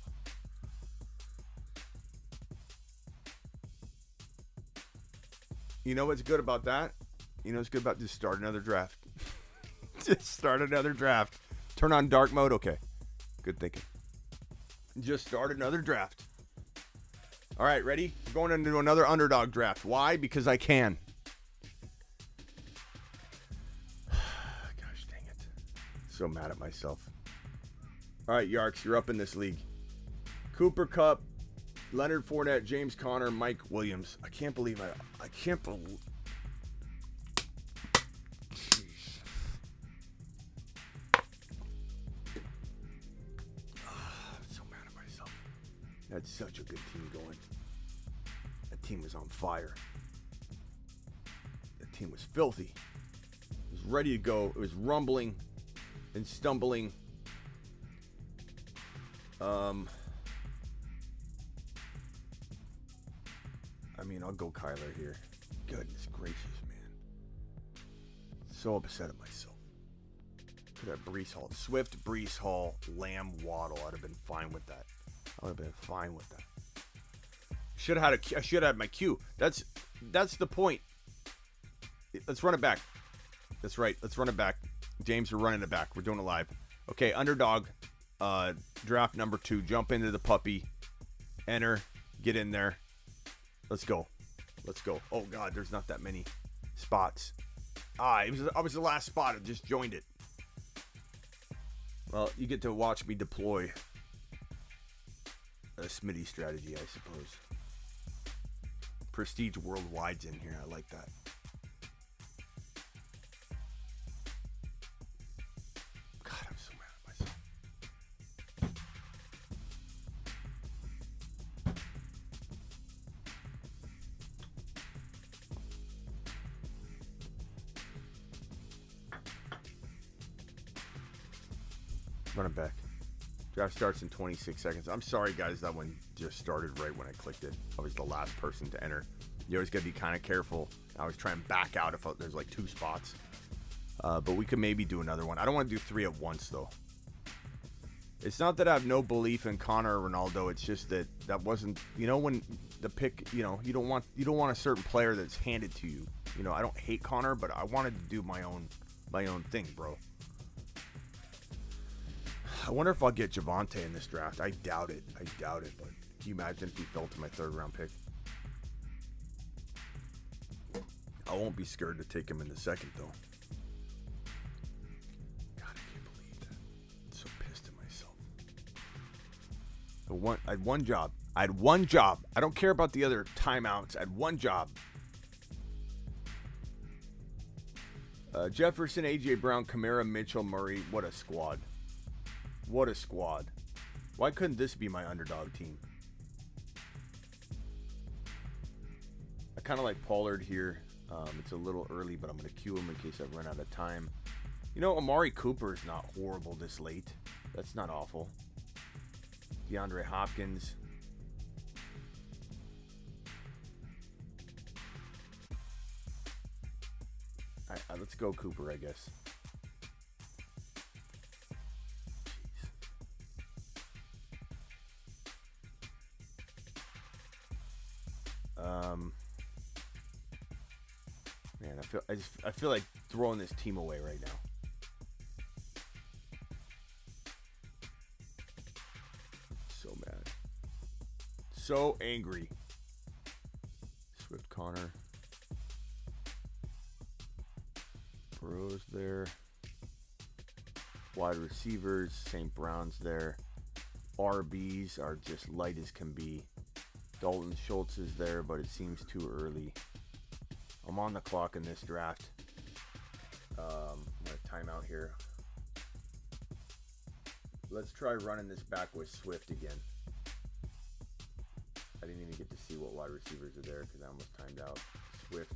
You know what's good about that? You know what's good about just start another draft. Just start another draft. Turn on dark mode. Okay. Good thinking. Just start another draft. All right, ready? We're going into another underdog draft. Why? Because I can. Gosh dang it. So mad at myself. All right, Yarks, you're up in this league. Cooper Kupp, Leonard Fournette, James Conner, Mike Williams. I can't believe I can't believe. That's such a good team going. That team was on fire. That team was filthy. It was ready to go. It was rumbling and stumbling. I mean, I'll go Kyler here. Goodness gracious, man. So upset at myself. Could have Brees Hall. Swift, Brees Hall, Lamb, Waddle. I'd have been fine with that. I would have been fine with that. I should have had my cue. That's the point. Let's run it back. That's right. Let's run it back. James, we're running it back. We're doing it live. Okay, Underdog. Draft number 2. Jump into the puppy. Enter. Get in there. Let's go. Let's go. Oh, God, there's not that many spots. I was the last spot. I just joined it. Well, you get to watch me deploy a Smitty strategy, I suppose. Prestige Worldwide's in here. I like that. God, I'm so mad at myself. Run it back. Draft starts in 26 seconds. I'm sorry, guys. That one just started right when I clicked it. I was the last person to enter. You always got to be kind of careful. I was trying to back out if there's like 2 spots. But we could maybe do another one. I don't want to do 3 at once, though. It's not that I have no belief in Connor or Ronaldo. It's just that wasn't, when the pick, you don't want a certain player that's handed to you. I don't hate Connor, but I wanted to do my own thing, bro. I wonder if I'll get Javonte in this draft. I doubt it. But can you imagine if he fell to my 3rd round pick? I won't be scared to take him in the 2nd, though. God, I can't believe that. I'm so pissed at myself. I had one job. I don't care about the other timeouts. I had one job. Jefferson, A.J. Brown, Kamara, Mitchell, Murray. What a squad. Why couldn't this be my underdog team? I kind of like Pollard here. It's a little early, but I'm going to queue him in case I run out of time. Amari Cooper is not horrible this late. That's not awful. DeAndre Hopkins. Let's go Cooper, I guess. Man, I feel like throwing this team away right now. So mad. So angry. Swift, Connor. Burrow's there. Wide receivers, St. Brown's there. RBs are just light as can be. Dalton Schultz is there, but it seems too early. I'm on the clock in this draft. I'm going to time out here. Let's try running this back with Swift again. I didn't even get to see what wide receivers are there because I almost timed out. Swift.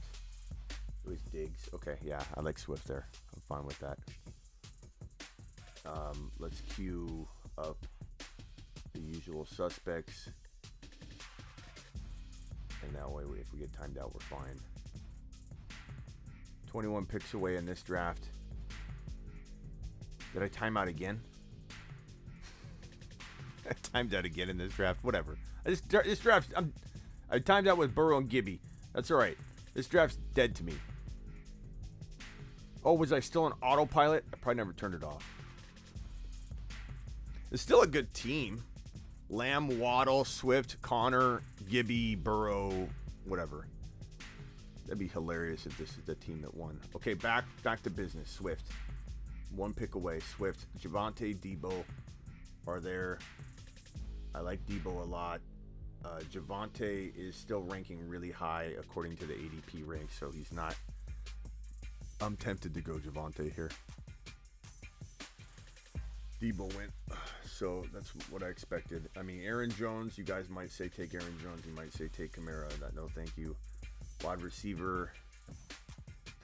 It was Diggs. Okay, yeah, I like Swift there. I'm fine with that. Let's queue up the usual suspects. And that way, if we get timed out, we're fine. 21 picks away in this draft. Did I time out again? I timed out again in this draft. Whatever. This draft, I timed out with Burrow and Gibby. That's all right. This draft's dead to me. Oh, was I still on autopilot? I probably never turned it off. It's still a good team. Lamb, Waddle, Swift, Connor, Gibby, Burrow, whatever. That'd be hilarious if this is the team that won. Okay, back to business. Swift. 1 pick away. Swift. Javonte, Debo are there. I like Debo a lot. Javonte is still ranking really high according to the ADP rank, so he's not. I'm tempted to go Javonte here. Debo went, so that's what I expected. I mean, Aaron Jones, you guys might say take Aaron Jones. You might say take Kamara. No, thank you. Wide receiver,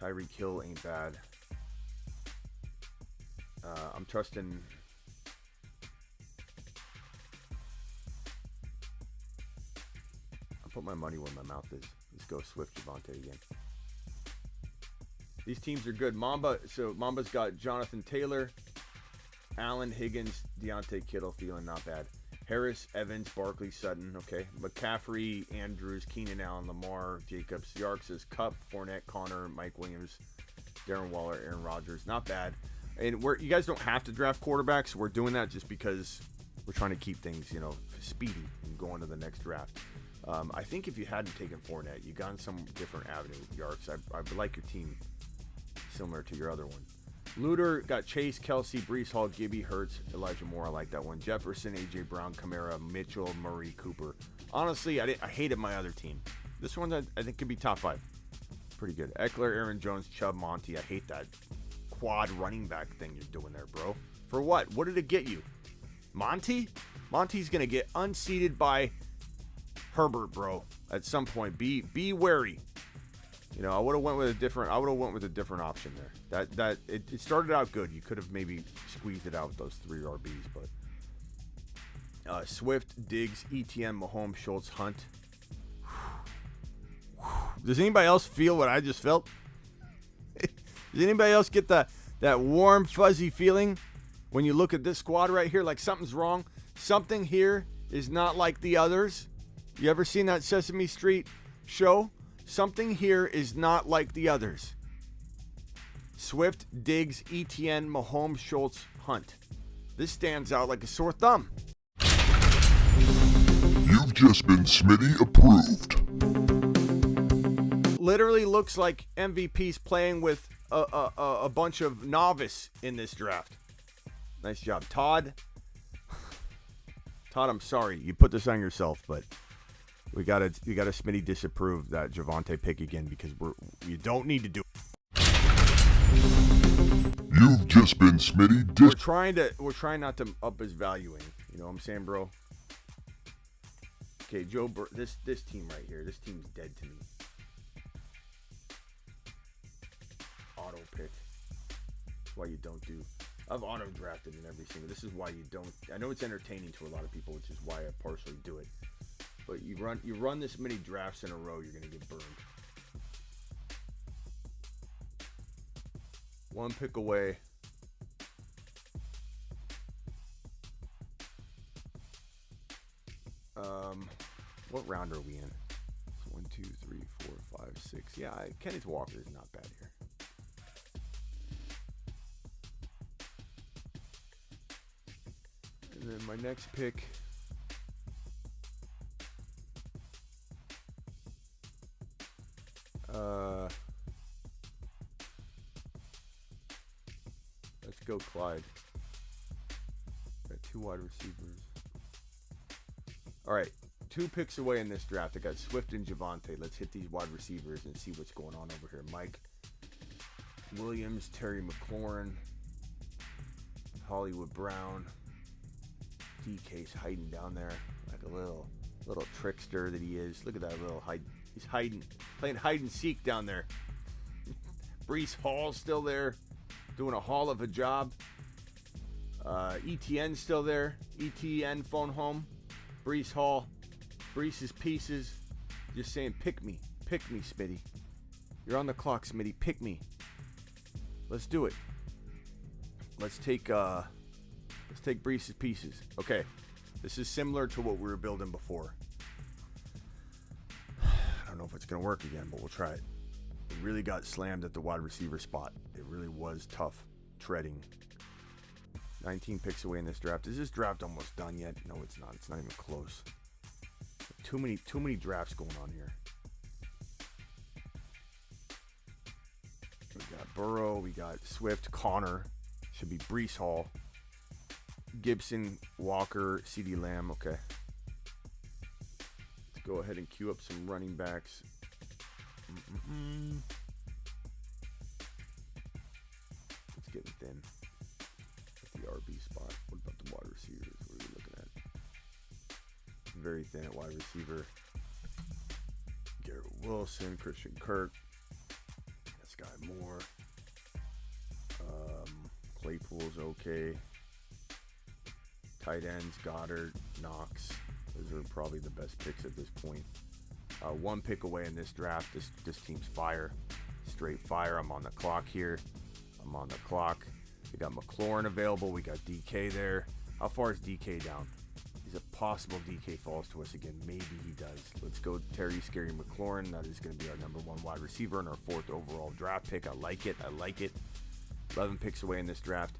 Tyreek Hill ain't bad. I'm trusting. I'll put my money where my mouth is. Let's go Swift, Javonte again. These teams are good. Mamba's got Jonathan Taylor, Allen, Higgins, Deontay Kittle, feeling not bad. Harris, Evans, Barkley, Sutton, okay. McCaffrey, Andrews, Keenan Allen, Lamar, Jacobs, Yark says Cup, Fournette, Connor, Mike Williams, Darren Waller, Aaron Rodgers. Not bad. And you guys don't have to draft quarterbacks. We're doing that just because we're trying to keep things, speedy and going to the next draft. I think if you hadn't taken Fournette, you gone some different avenue with Yarks. I like your team similar to your other one. Luter got Chase, Kelsey, Brees Hall, Gibby, Hurts, Elijah Moore. I like that one. Jefferson, A.J. Brown, Kamara, Mitchell, Murray, Cooper. Honestly, I hated my other team. This one I think could be top 5. Pretty good. Eckler, Aaron Jones, Chubb, Monty. I hate that quad running back thing you're doing there, bro. For what? What did it get you? Monty? Monty's going to get unseated by Herbert, bro. At some point. Be wary. I would have went with a different option there. It started out good. You could have maybe squeezed it out with those 3 RBs, but Swift, Diggs, ETN, Mahomes, Schultz, Hunt. Does anybody else feel what I just felt? Does anybody else get that warm, fuzzy feeling when you look at this squad right here? Like something's wrong. Something here is not like the others. You ever seen that Sesame Street show? Something here is not like the others. Swift, Diggs, ETN, Mahomes, Schultz, Hunt. This stands out like a sore thumb. You've just been Smitty approved. Literally looks like MVP's playing with a bunch of novice in this draft. Nice job, Todd. Todd, I'm sorry you put this on yourself, but we gotta Smitty disapprove that Javonte pick again because you don't need to do it. You've just been Smitty We're trying not to up his valuing. You know what I'm saying, bro? Okay, this team right here, this team's dead to me. Auto pick. That's why you don't do. I've auto drafted in every single. This is why you don't. I know it's entertaining to a lot of people, which is why I partially do it. But you run this many drafts in a row, you're gonna get burned. One pick away. What round are we in? 1, 2, 3, 4, 5, 6. Yeah, Kenneth Walker is not bad here. And then my next pick. Let's go Clyde. Got 2 wide receivers. All right, 2 picks away in this draft. I got Swift and Javonte. Let's hit these wide receivers and see what's going on over here. Mike Williams, Terry McLaurin, Hollywood Brown. DK's hiding down there like a little trickster that he is. Look at that little hide. He's hiding, playing hide and seek down there. Breece Hall's still there, doing a hall of a job. ETN's still there. ETN phone home. Breece Hall. Breece's pieces. Just saying, pick me, Smitty. You're on the clock, Smitty. Pick me. Let's do it. Let's take Breece's pieces. Okay, this is similar to what we were building before. I don't know if it's gonna work again, but we'll try it. It really got slammed at the wide receiver spot. It really was tough treading. 19 picks away in this draft. Is this draft almost done yet? No, it's not. It's not even close. Too many drafts going on here. We got Burrow. We got Swift. Connor. Should be Breece Hall. Gibson. Walker. CeeDee Lamb. Okay. Let's go ahead and queue up some running backs. Let's get thin. The RB spot. What about the wide receivers? What are we looking at? Very thin at wide receiver. Garrett Wilson, Christian Kirk, Sky Moore. Claypool's okay. Tight ends, Goddard, Knox. Those are probably the best picks at this point. 1 pick away in this draft. This team's fire. Straight fire. I'm on the clock here. We got McLaurin available. We got DK there. How far is DK down? Is it possible DK falls to us again? Maybe he does. Let's go Terry Scary McLaurin. That is going to be our number 1 wide receiver and our 4th overall draft pick. I like it. 11 picks away in this draft.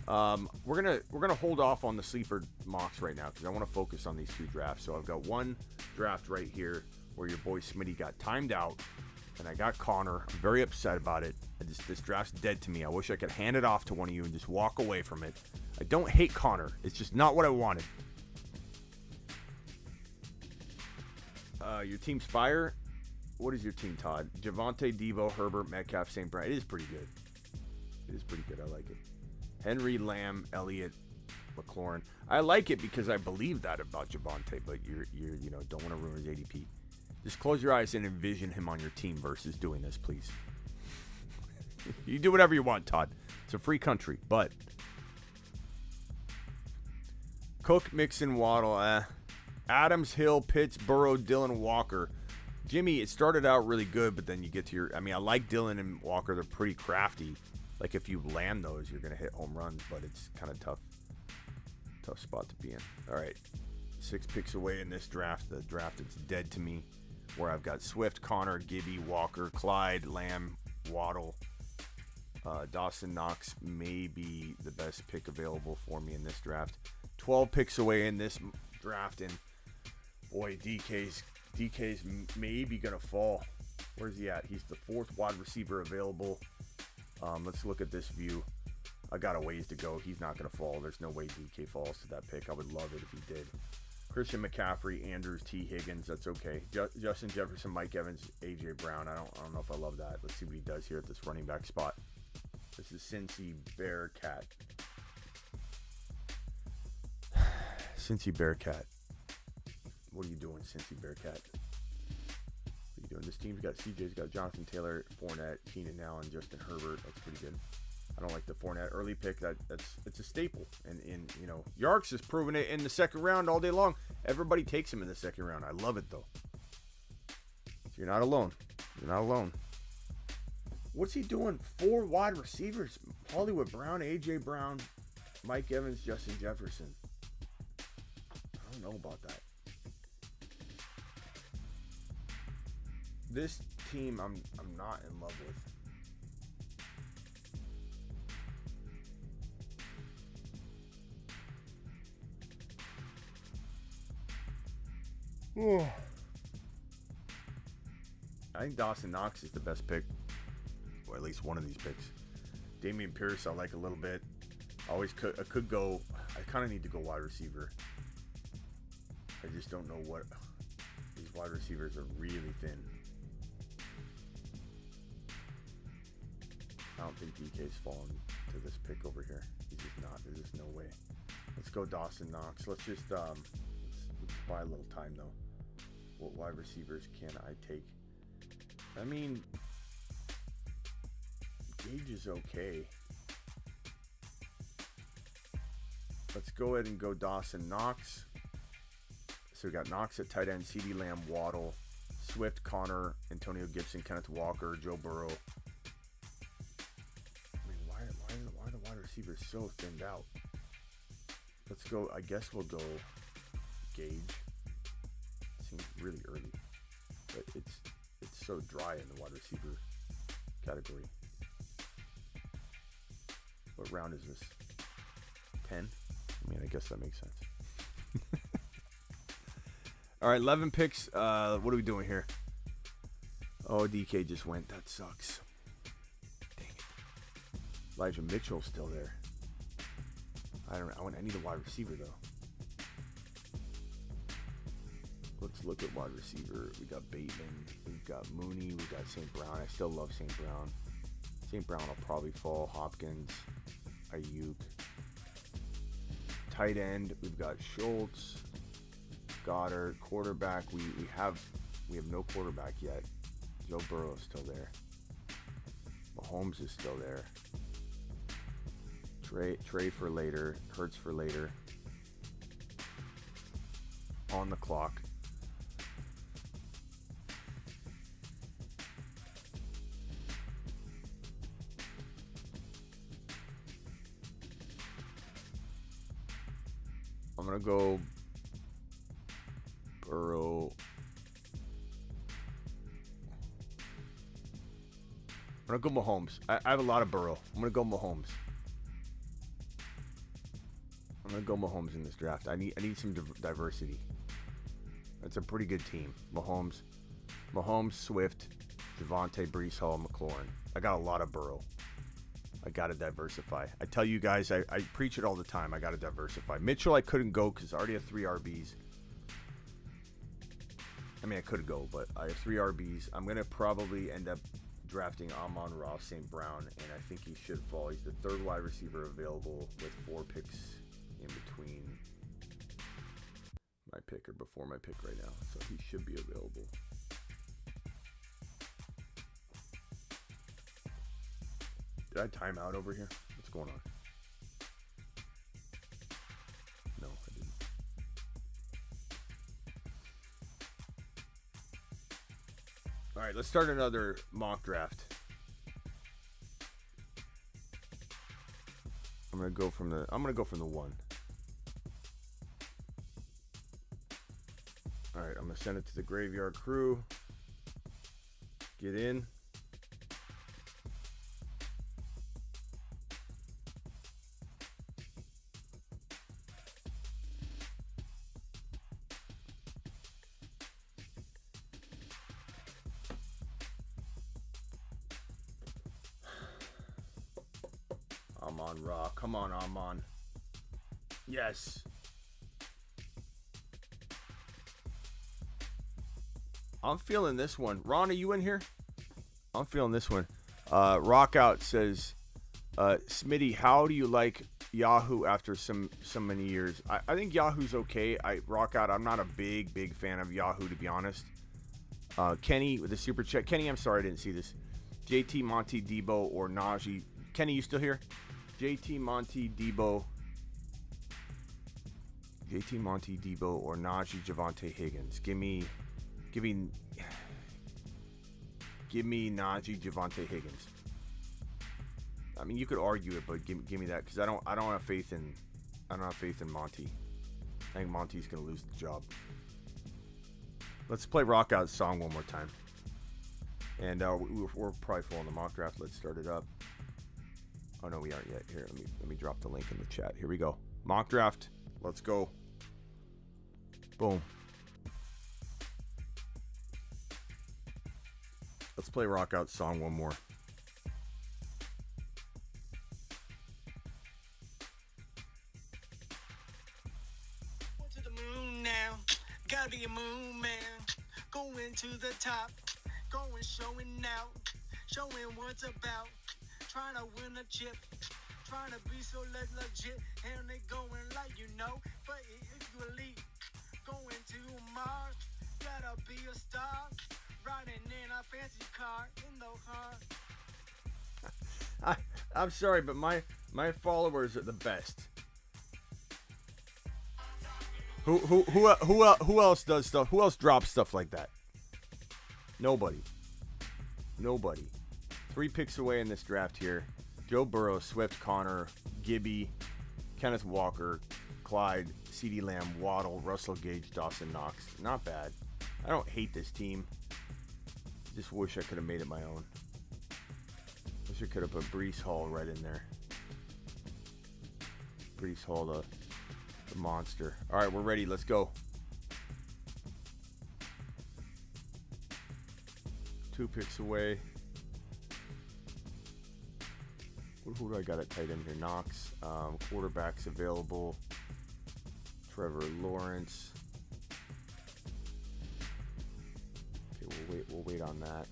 We're gonna hold off on the sleeper mocks right now because I want to focus on these 2 drafts. So I've got 1 draft right here where your boy Smitty got timed out, and I got Connor. I'm very upset about it. This draft's dead to me. I wish I could hand it off to one of you and just walk away from it. I don't hate Connor. It's just not what I wanted. Your team's fire. What is your team, Todd? Javonte, Devo, Herbert, Metcalf, St. Brown. It is pretty good. I like it. Henry, Lamb, Elliott, McLaurin. I like it because I believe that about Javonte, but you don't want to ruin his ADP. Just close your eyes and envision him on your team versus doing this, please. You do whatever you want, Todd. It's a free country, but Cook, Mixon, Waddle, Adams, Hill, Pitts, Burrow, Dillon, Walker. Jimmy, it started out really good, but then you get to your... I mean, I like Dillon and Walker. They're pretty crafty. Like, if you land those, you're going to hit home runs, but it's kind of tough spot to be in. All right, 6 picks away in this draft. The draft that's dead to me, where I've got Swift, Connor, Gibby, Walker, Clyde, Lamb, Waddle. Dawson Knox may be the best pick available for me in this draft. 12 picks away in this draft, and boy, DK's maybe gonna fall. Where's he at? He's the 4th wide receiver available. Let's look at this view. I got a ways to go. He's not gonna fall. There's no way DK falls to that pick. I would love it if he did. Christian McCaffrey, Andrews, T. Higgins. That's okay. Justin Jefferson, Mike Evans, AJ Brown. I don't know if I love that. Let's see what he does here at this running back spot. This is Cincy Bearcat. Cincy Bearcat. What are you doing, Cincy Bearcat? What are you doing? This team's got CJ's got Jonathan Taylor, Fournette, Keenan Allen, Justin Herbert. That's pretty good. I don't like the Fournette early pick. It's a staple. And you know, Yarks has proven it in the second round all day long. Everybody takes him in the second round. I love it though. So you're not alone. You're not alone. What's he doing? 4 wide receivers. Hollywood Brown, AJ Brown, Mike Evans, Justin Jefferson. I don't know about that. This team I'm not in love with. Oh. I think Dawson Knox is the best pick, or at least one of these picks. Damian Pierce I like a little bit. I could go. I kind of need to go wide receiver. I just don't know what. These wide receivers are really thin. I don't think DK's fallen to this pick over here. He's just not. There's just no way. Let's go Dawson Knox. Let's just let's buy a little time though. What wide receivers can I take? I mean, Gage is okay. Let's go ahead and go Dawson Knox. So we got Knox at tight end, CeeDee Lamb, Waddle, Swift, Connor, Antonio Gibson, Kenneth Walker, Joe Burrow. I mean, why are the wide receivers so thinned out? Let's go. I guess we'll go Gage. Seems really early, but it's so dry in the wide receiver category. What round is this? 10? I mean, I guess that makes sense. All right, 11 picks. What are we doing here? Oh, DK just went. That sucks. Dang it. Elijah Mitchell's still there. I need a wide receiver though. Let's look at wide receiver. We got Bateman. We've got Mooney. We've got St. Brown. I still love St. Brown. St. Brown will probably fall. Hopkins, Ayuk. Tight end. We've got Schultz, Goddard. Quarterback. We have no quarterback yet. Joe Burrow is still there. Mahomes is still there. Trey for later. Hurts for later. On the clock. I'm going to go Burrow. I'm going to go Mahomes. I have a lot of Burrow. I'm going to go Mahomes. I'm going to go Mahomes in this draft. I need some diversity. That's a pretty good team. Mahomes, Swift, Javonte, Breece Hall, McLaurin. I got a lot of Burrow. I got to diversify. I tell you guys, I preach it all the time. I got to diversify. Mitchell, I couldn't go because I already have 3 RBs. I mean, I could go, but I have 3 RBs. I'm going to probably end up drafting Amon-Ra St. Brown, and I think he should fall. He's the 3rd wide receiver available with 4 picks in between my pick or before my pick right now. So he should be available. Did I time out over here? What's going on? No, I didn't. All right, let's start another mock draft. I'm gonna go from the 1. All right, I'm gonna send it to the graveyard crew. Get in. Amon Ra. Come on, Amon. Yes. I'm feeling this one. Ron, are you in here? I'm feeling this one. Rockout says, Smitty, how do you like Yahoo after so many years? I think Yahoo's okay. Rockout, I'm not a big fan of Yahoo, to be honest. Kenny with the super chat. Kenny, I'm sorry I didn't see this. JT, Monty, Debo, or Najee. Kenny, you still here? JT, Monty, Debo, or Najee, Javonte Higgins. Give me Najee, Javonte Higgins. I mean, you could argue it, but give me that because I don't have faith in Monty. I think Monty's gonna lose the job. Let's play Rockout's song one more time. And we're probably full on the mock draft. Let's start it up. Oh no, we aren't yet. Here, let me drop the link in the chat. Here we go. Mock draft. Let's go. Boom. Let's play Rockout's song one more. To the moon now, gotta be a moon man. Going to the top, going showing out, showing what's about. Trying to win a chip, trying to be so legit, and they going like you know. But if you elite, going to Mars, gotta be a star. Riding in a fancy car in the car. I'm sorry, but my followers are the best. Who else does stuff? Who else drops stuff like that? Nobody. 3 picks away in this draft here. Joe Burrow, Swift, Connor, Gibby, Kenneth Walker, Clyde, CeeDee Lamb, Waddle, Russell Gage, Dawson Knox. Not bad. I don't hate this team. Just wish I could have made it my own. Wish I could have put Breece Hall right in there. Breece Hall, the monster. All right, we're ready. Let's go. 2 picks away. Who do I got at tight end here? Knox. Quarterbacks available. Trevor Lawrence. Okay, we'll wait on that.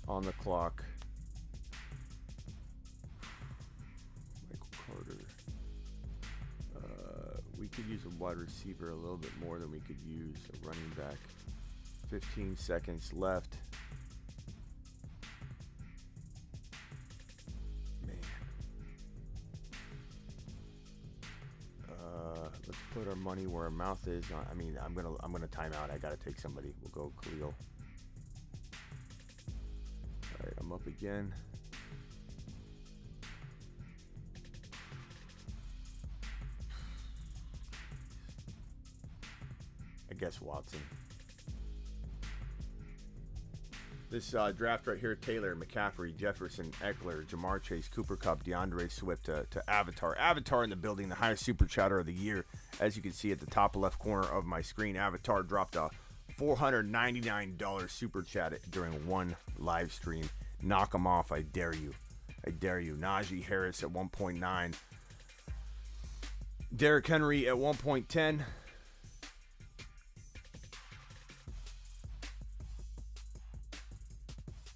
On the clock. Michael Carter. We could use a wide receiver a little bit more than we could use a running back. 15 seconds left. Let's put our money where our mouth is. I mean, I'm gonna time out. I gotta take somebody. We'll go Khalil. All right, I'm up again. I guess Watson. This draft right here: Taylor, McCaffrey, Jefferson, Eckler, Jamar Chase, Cooper Kupp, DeAndre Swift to Avatar. Avatar in the building, the highest super chatter of the year. As you can see at the top left corner of my screen, Avatar dropped a $499 super chat during one live stream. Knock him off, I dare you. I dare you. Najee Harris at 1.9. Derrick Henry at 1.10.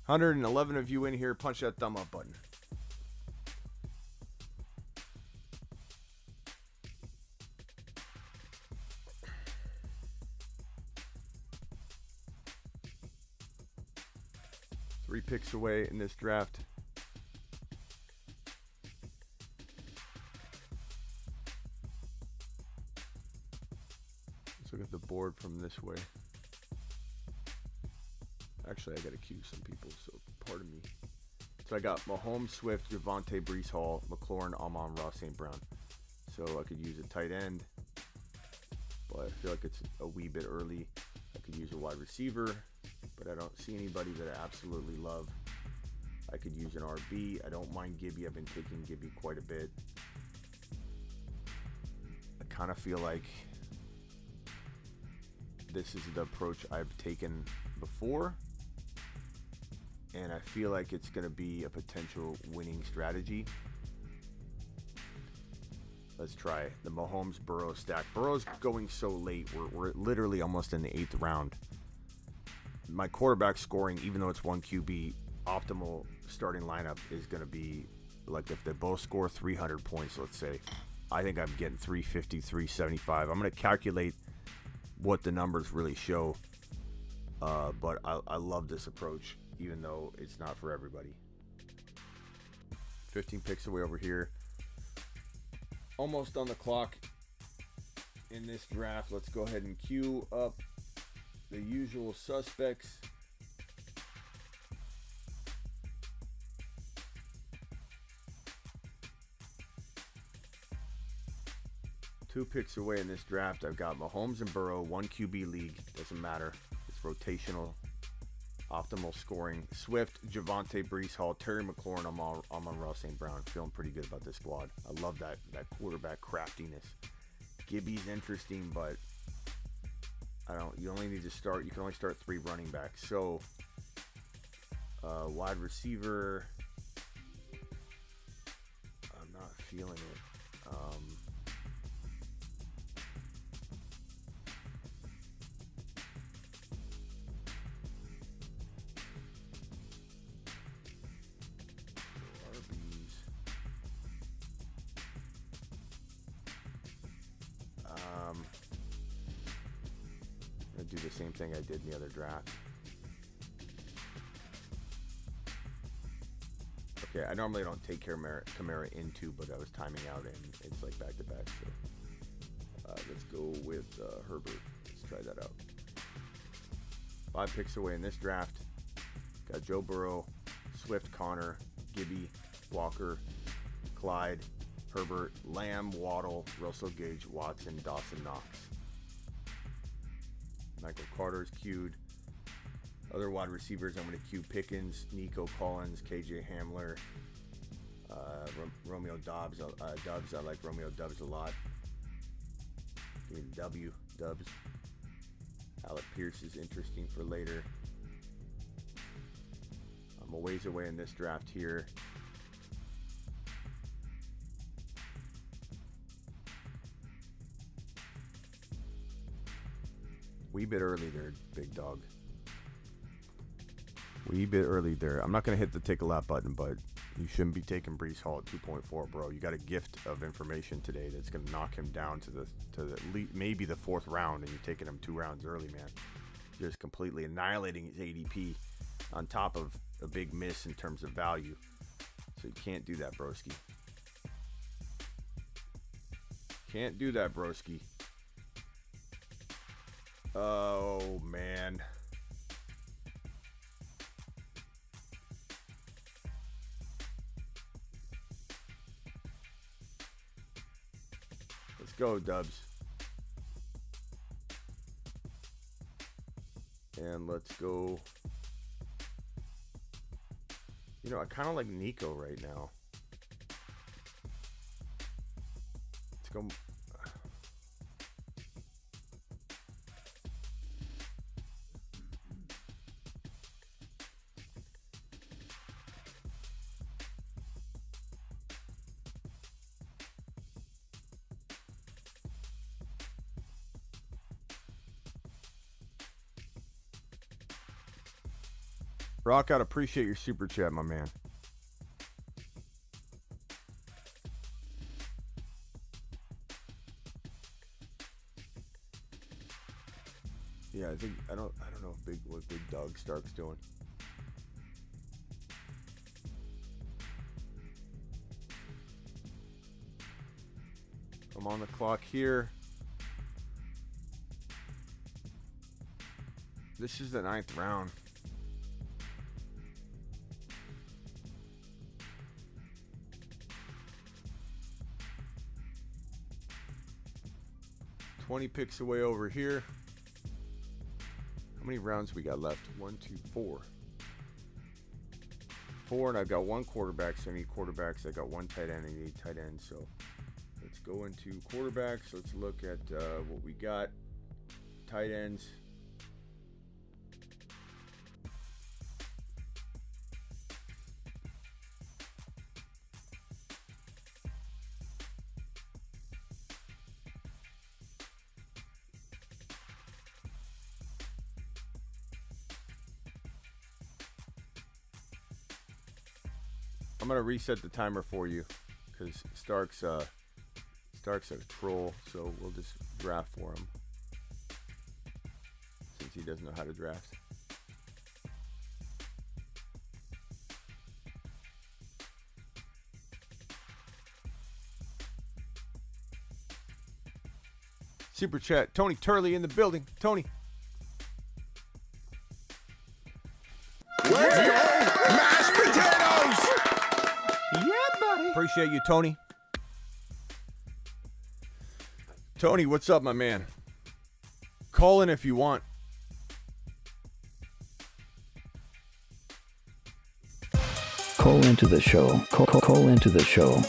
$111 of you in here. Punch that thumb up button. Three picks away in this draft. Let's look at the board from this way. Actually, I got to cue some people, so pardon me. So I got Mahomes, Swift, Javonte, Brees Hall, McLaurin, Amon-Ra, St. Brown. So I could use a tight end, but I feel like it's a wee bit early. I could use a wide receiver, but I don't see anybody that I absolutely love. I could use an RB. I don't mind Gibby. I've been taking Gibby quite a bit. I kind of feel like this is the approach I've taken before, and I feel like it's going to be a potential winning strategy. Let's try the Mahomes-Burrow stack. Burrow's going so late. We're literally almost in the 8th round. My quarterback scoring, even though it's 1 QB, optimal starting lineup is going to be like if they both score 300 points, let's say. I think I'm getting 350, 375. I'm going to calculate what the numbers really show. But I love this approach, even though it's not for everybody. 15 picks away over here. Almost on the clock in this draft. Let's go ahead and queue up the usual suspects. Two picks away in this draft. I've got Mahomes and Burrow, 1 QB league. Doesn't matter. It's rotational. Optimal scoring. Swift, Javonte, Brees Hall, Terry McLaurin, Amon-Ra, St. Brown. Feeling pretty good about this squad. I love that quarterback craftiness. Gibby's interesting, but you only need to start. You can only start 3 running backs. So, wide receiver, I'm not feeling it. I'm gonna do the same thing I did in the other draft. Okay, I normally don't take Kamara into, but I was timing out and it's like back to back. So let's go with Herbert. Let's try that out. 5 picks away in this draft. Got Joe Burrow, Swift, Connor, Gibby, Walker, Clyde, Herbert, Lamb, Waddle, Russell Gage, Watson, Dawson, Knox. Michael Carter's queued. Other wide receivers, I'm going to queue Pickens, Nico Collins, KJ Hamler, Romeo Dobbs. I like Romeo Dobbs a lot. Give me the W, Dubs. Alec Pierce is interesting for later. I'm a ways away in this draft here. Wee bit early there, big dog. Wee bit early there. I'm not going to hit the take a lap button, but you shouldn't be taking Brees Hall at 2.4, bro. You got a gift of information today that's going to knock him down to the maybe the 4th round, and you're taking him 2 rounds early, man. Just completely annihilating his ADP on top of a big miss in terms of value. So you can't do that, broski. Can't do that, broski. Oh, man. Let's go, Dubs. And let's go. You know, I kind of like Nico right now. Let's go. Rock out, appreciate your super chat, my man. Yeah, I don't know what Big Dog Stark's doing. I'm on the clock here. This is the 9th round. 20 picks away over here. How many rounds we got left? 1, 2, 4. 4, and I've got 1 quarterback, so I need quarterbacks. I got 1 tight end, I need tight end. So let's go into quarterbacks. Let's look at what we got. Tight ends. I'm gonna reset the timer for you because Stark's a troll, so we'll just draft for him since he doesn't know how to draft. Super chat, Tony Turley in the building. Tony. Let's go! Mashed potatoes! Yeah, buddy. Appreciate you, Tony. Tony, what's up, my man? Call in if you want. Call into the show. Call into the show.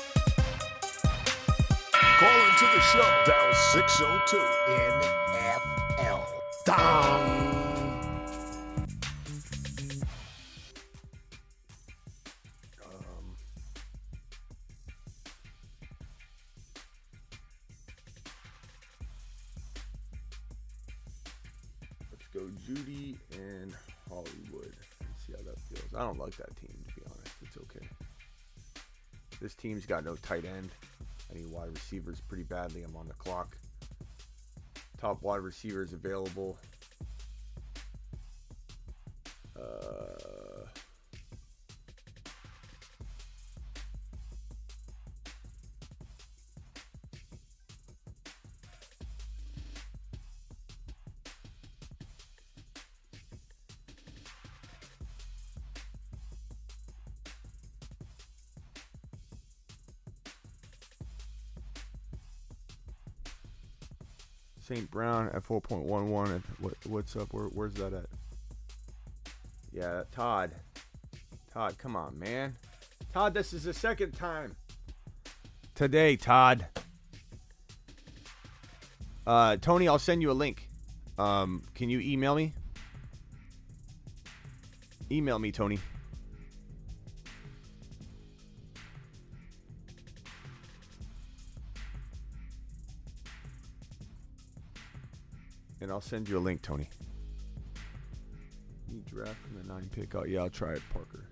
Call into the show. Dial 602 NFL. Dong! Let's go Judy and Hollywood. Let's see how that feels. I don't like that team, to be honest. It's okay. This team's got no tight end. I need wide receivers pretty badly. I'm on the clock. Top wide receivers available. St. Brown at 4.11. What's up? Where's that at? Yeah, Todd. Todd, come on, man. Todd, this is the second time today, Todd. Tony, I'll send you a link. Can you email me? Email me, Tony. And I'll send you a link, Tony. You draft from the 9 pick. Oh, yeah, I'll try it, Parker.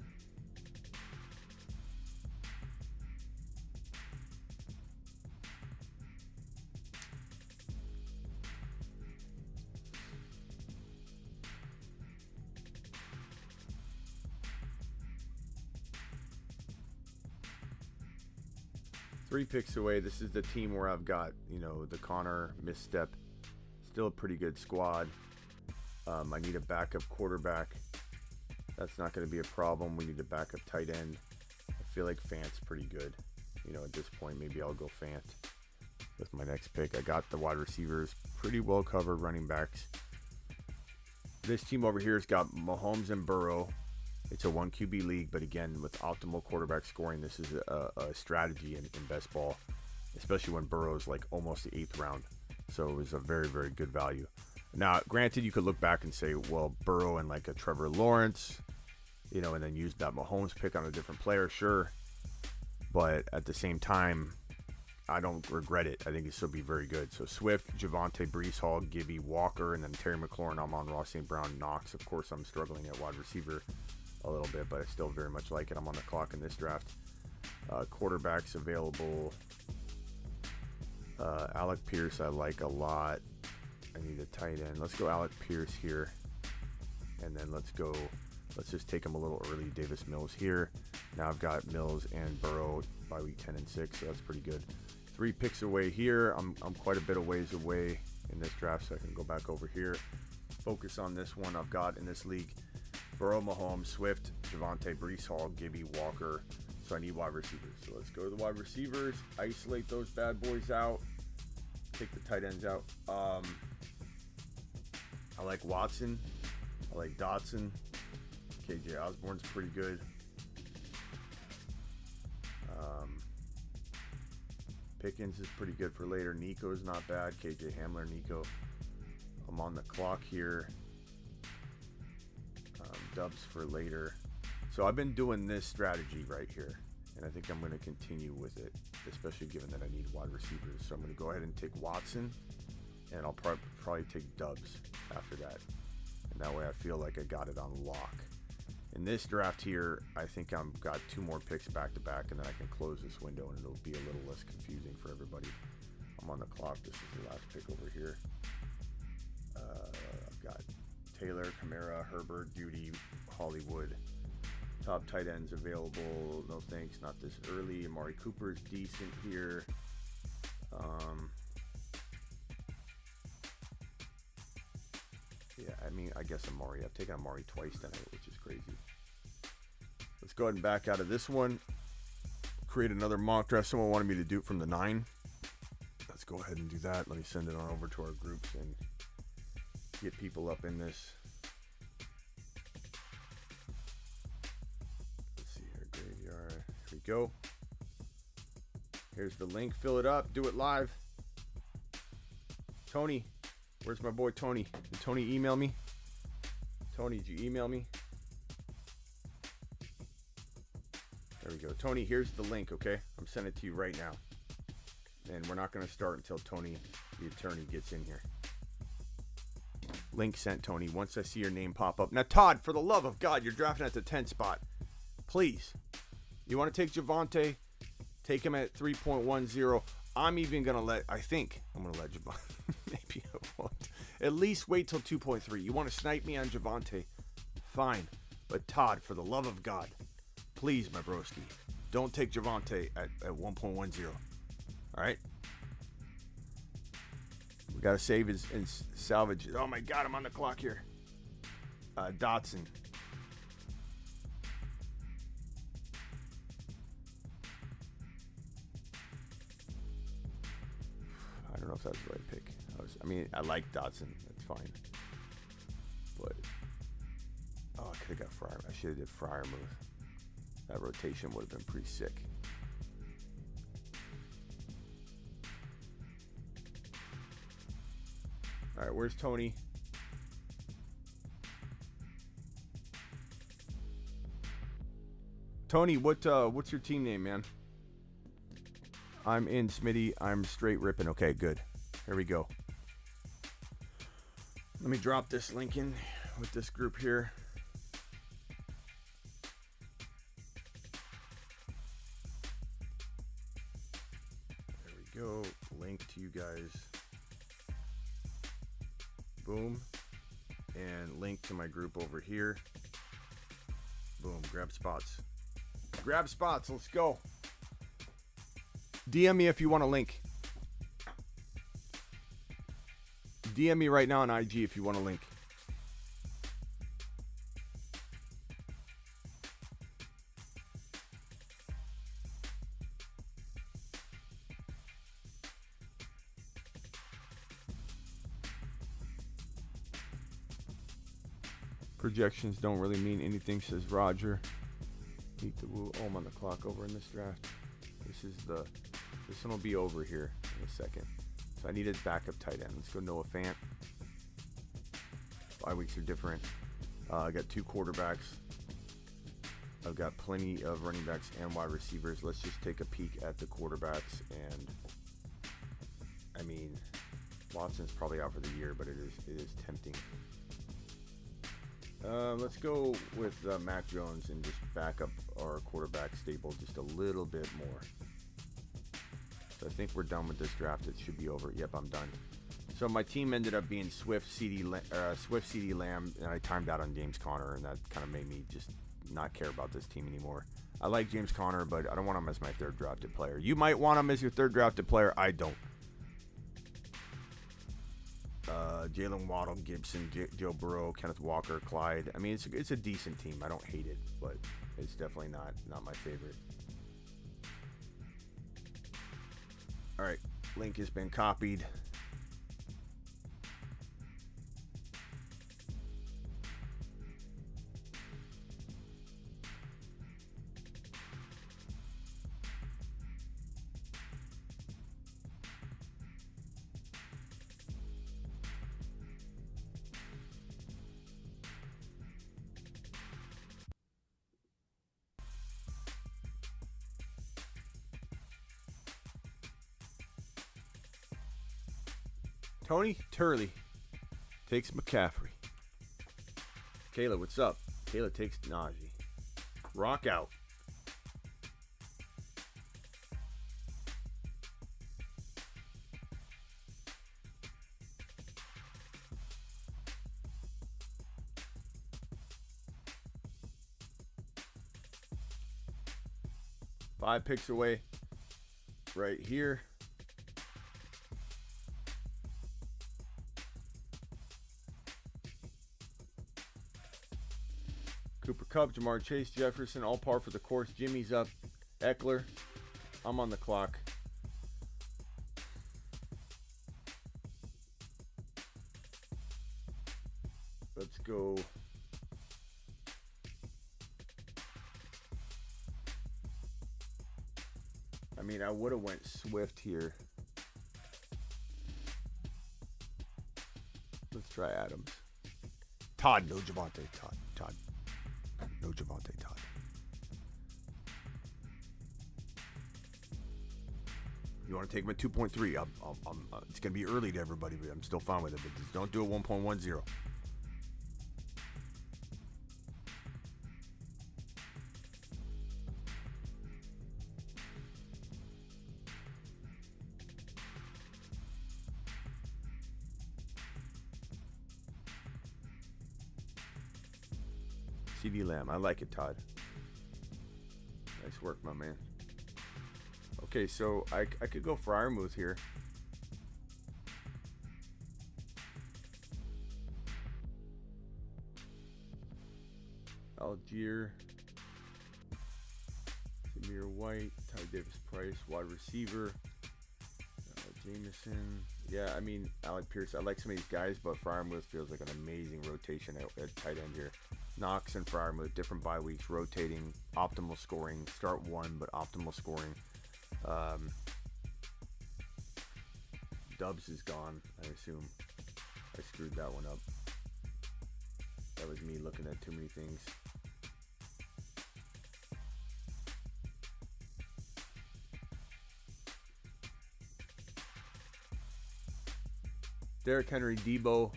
Three picks away. This is the team where I've got, the Connor misstep. Still a pretty good squad. I need a backup quarterback. That's not going to be a problem. We need a backup tight end. I feel like Fant's pretty good. At this point, maybe I'll go Fant with my next pick. I got the wide receivers pretty well covered, running backs. This team over here has got Mahomes and Burrow. It's a 1 QB league, but again, with optimal quarterback scoring, this is a strategy in best ball, especially when Burrow's like almost the 8th round. So it was a very, very good value. Now, granted, you could look back and say, well, Burrow and like a Trevor Lawrence, and then use that Mahomes pick on a different player, sure. But at the same time, I don't regret it. I think it still be very good. So Swift, Javonte, Breece Hall, Gibby, Walker, and then Terry McLaurin, Amon-Ra St. Brown, Knox. Of course, I'm struggling at wide receiver a little bit, but I still very much like it. I'm on the clock in this draft. Quarterbacks available. Alec Pierce I like a lot. I need a tight end. Let's go Alec Pierce here. And then let's just take him a little early. Davis Mills here. Now I've got Mills and Burrow by week 10 and 6, so that's pretty good. 3 picks away here. I'm quite a bit of ways away in this draft, so I can go back over here. Focus on this one I've got in this league. Burrow, Mahomes, Swift, Javonte, Breece Hall, Gibby, Walker. So I need wide receivers. So let's go to the wide receivers. Isolate those bad boys out. take the tight ends out. I like Watson. I like Dotson. KJ Osborne's pretty good. Pickens is pretty good for later. Nico's not bad. KJ Hamler, Nico. I'm on the clock here. Dubs for later. So I've been doing this strategy right here, and I think I'm going to continue with it, especially given that I need wide receivers. So I'm going to go ahead and take Watson, and I'll probably take Dubs after that. And that way I feel like I got it on lock. In this draft here, I think I've got 2 more picks back to back, and then I can close this window, and it'll be a little less confusing for everybody. I'm on the clock. This is the last pick over here. I've got Taylor, Kamara, Herbert, Judy, Hollywood. Top tight ends available. No thanks, not this early. Amari Cooper's decent here. Yeah, I mean, I guess Amari. I've taken Amari twice tonight, which is crazy. Let's go ahead and back out of this one. Create another mock draft. Someone wanted me to do it from the 9. Let's go ahead and do that. Let me send it on over to our groups and get people up in this. Let's see here, graveyard. Here we go. Here's the link. Fill it up. Do it live. Tony. Where's my boy Tony? Did Tony email me? Tony, did you email me? There we go. Tony, here's the link, okay? I'm sending it to you right now. And we're not going to start until Tony, the attorney, gets in here. Link sent, Tony. Once I see your name pop up. Now, Todd, for the love of God, you're drafting at the 10 spot. Please. You want to take Javonte? Take him at 3.10. I'm even going to let, I think I'm going to let Javonte. Maybe I won't. At least wait till 2.3. You want to snipe me on Javonte? Fine. But Todd, for the love of God, please, my broski, don't take Javonte at 1.10. All right? We got to save and salvage. Oh, my God, I'm on the clock here. Dotson. I don't know if that was the right pick. I mean, I like Dotson. That's fine. But, oh, I could have got Fryer. I should have did Freiermuth. That rotation would have been pretty sick. All right, where's Tony? Tony, what's your team name, man? I'm in, Smitty. I'm straight ripping. Okay, good. Here we go. Let me drop this link in with this group here. There we go. Link to you guys. Boom. And link to my group over here. Boom. Grab spots. Grab spots. Let's go. DM me if you want a link. DM me right now on IG if you want a link. Projections don't really mean anything, says Roger. Beat the woo. Oh, I'm on the clock over in this draft. This one will be over here in a second. So I needed backup tight end. Let's go Noah Fant. 5 weeks are different. I got 2 quarterbacks. I've got plenty of running backs and wide receivers. Let's just take a peek at the quarterbacks. And I mean, Watson's probably out for the year, but it is tempting. Let's go with Mac Jones and just back up our quarterback stable just a little bit more. So I think we're done with this draft. It should be over. Yep, I'm done. So my team ended up being Swift, CD Lamb, and I timed out on James Conner, and that kind of made me just not care about this team anymore. I like James Conner, but I don't want him as my 3rd drafted player. You might want him as your 3rd drafted player. I don't. Jalen Waddle, Gibson, Joe Burrow, Kenneth Walker, Clyde. I mean, it's a decent team. I don't hate it, but it's definitely not my favorite. All right, link has been copied. Tony Turley takes McCaffrey. Kayla, what's up? Kayla takes Najee. Rock out. Five picks away right here. Cooper Kupp, Jamar Chase, Jefferson, all par for the course. Jimmy's up. Eckler. I'm on the clock. Let's go. I mean, I would have went Swift here. Let's try Adams. Todd, no Javonte. Todd. No Javonte. Todd. You want to take him at 2.3? It's going to be early to everybody, but I'm still fine with it. But just don't do it 1.10. CD Lamb. I like it, Todd. Nice work, my man. Okay, so I could go Freiermuth here. Algier. Samir White. Ty Davis Price. Wide receiver. Jameson. Yeah, I mean, Alec Pierce. I like some of these guys, but Freiermuth feels like an amazing rotation at tight end here. Knox and Freiermuth, different bye weeks, rotating, optimal scoring. Start one, but optimal scoring. Dubs is gone, I assume. I screwed that one up. That was me looking at too many things. Derrick Henry, Debo.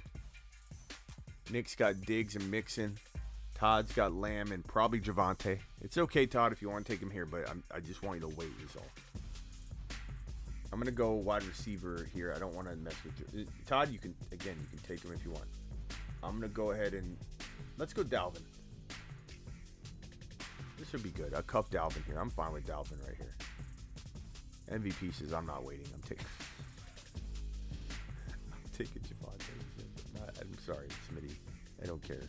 Nick's got Diggs and Mixon. Todd's got Lamb and probably Javonte. It's okay, Todd, if you want to take him here, but I just want you to wait is all. I'm going to go wide receiver here. I don't want to mess with you. Todd, you can take him if you want. I'm going to go ahead and let's go Dalvin. This should be good. I'll cuff Dalvin here. I'm fine with Dalvin right here. MVP says I'm not waiting. I'm taking Javonte. I'm sorry, Smitty. I don't care.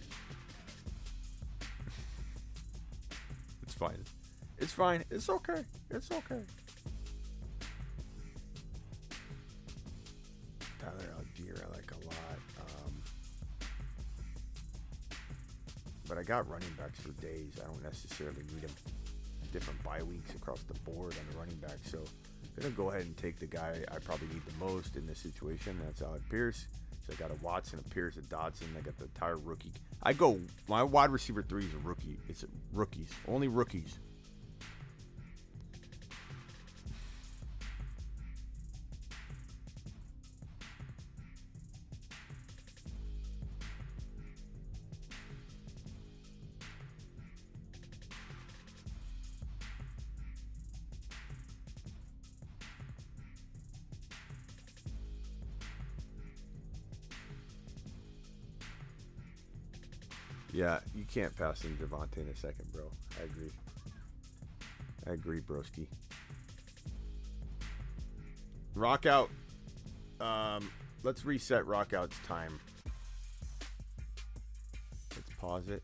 It's fine. It's fine. It's okay. It's okay. Tyler Algier, I like a lot. But I got running backs for days. I don't necessarily need them. Different bye weeks across the board on the running back. So I'm going to go ahead and take the guy I probably need the most in this situation. That's Alec Pierce. So I got a Watson, a Pierce, a Dodson. I got the entire rookie. My wide receiver 3 is a rookie. It's rookies. Only rookies. Yeah, you can't pass in Javonte in a second, bro. I agree, broski. Rock out. Let's reset rock out's time. Let's pause it.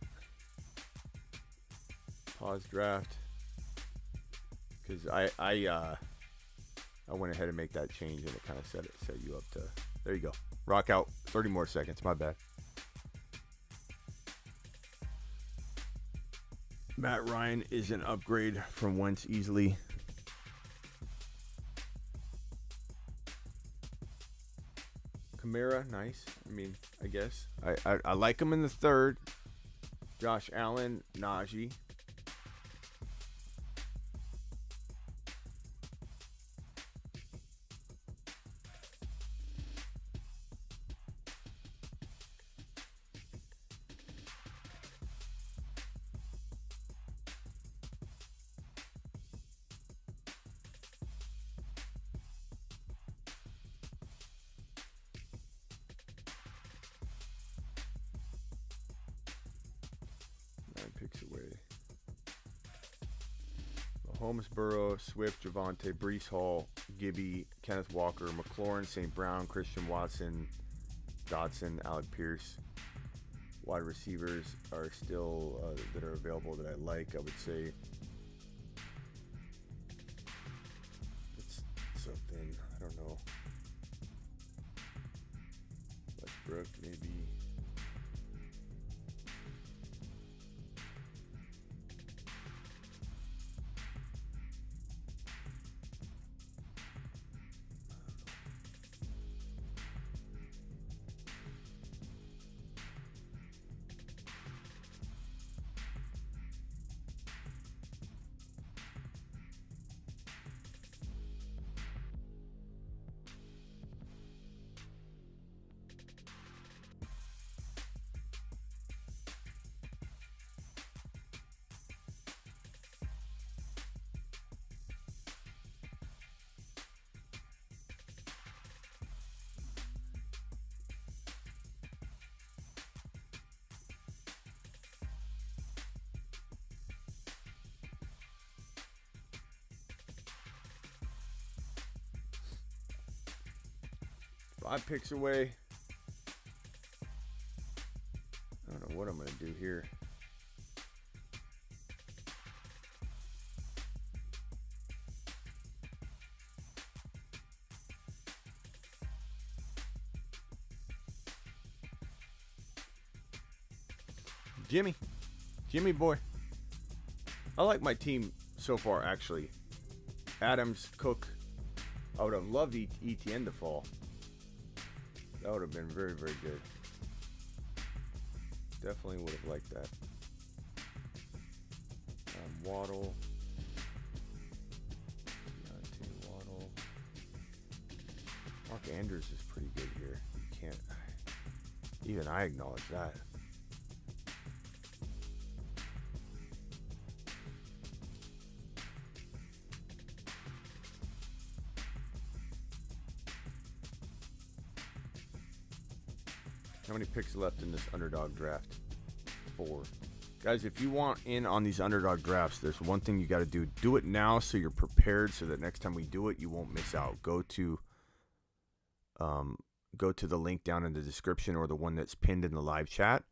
Pause draft. Because I went ahead and make that change and it kind of set you up to. There you go. Rock out. 30 more seconds. My bad. Matt Ryan is an upgrade from Wentz easily. Kamara, nice. I mean, I guess. I like him in the third. Josh Allen, Najee. Mahomes, Burrow, Swift, Javonte, Brees Hall, Gibby, Kenneth Walker, McLaurin, St. Brown, Christian Watson, Dotson, Alec Pierce. Wide receivers are still that are available that I like. I would say it's so thin. I don't know. Westbrook, maybe. Five picks away. I don't know what I'm going to do here. Jimmy boy. I like my team so far, actually. Adams, Cook. I would have loved ETN to fall. That would have been very, very good. Definitely would have liked that. Waddle. Waddle. Mark Andrews is pretty good here. You can't. Even I acknowledge that. How many picks left in this underdog draft? 4. Guys, if you want in on these underdog drafts, there's one thing you got to do. Do it now so you're prepared so that next time we do it, you won't miss out. Go to the link down in the description or the one that's pinned in the live chat.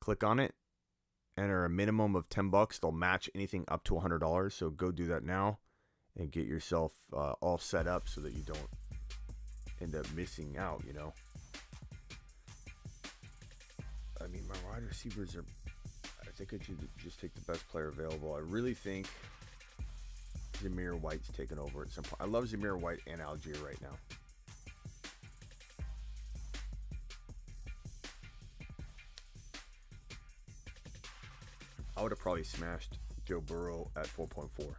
Click on it. Enter a minimum of $10. They'll match anything up to $100. So go do that now and get yourself all set up so that you don't end up missing out, you know. I mean, my wide receivers are, I think I should just take the best player available. I really think Zamir White's taken over at some point. I love Zamir White and Algier right now. I would have probably smashed Joe Burrow at 4.4.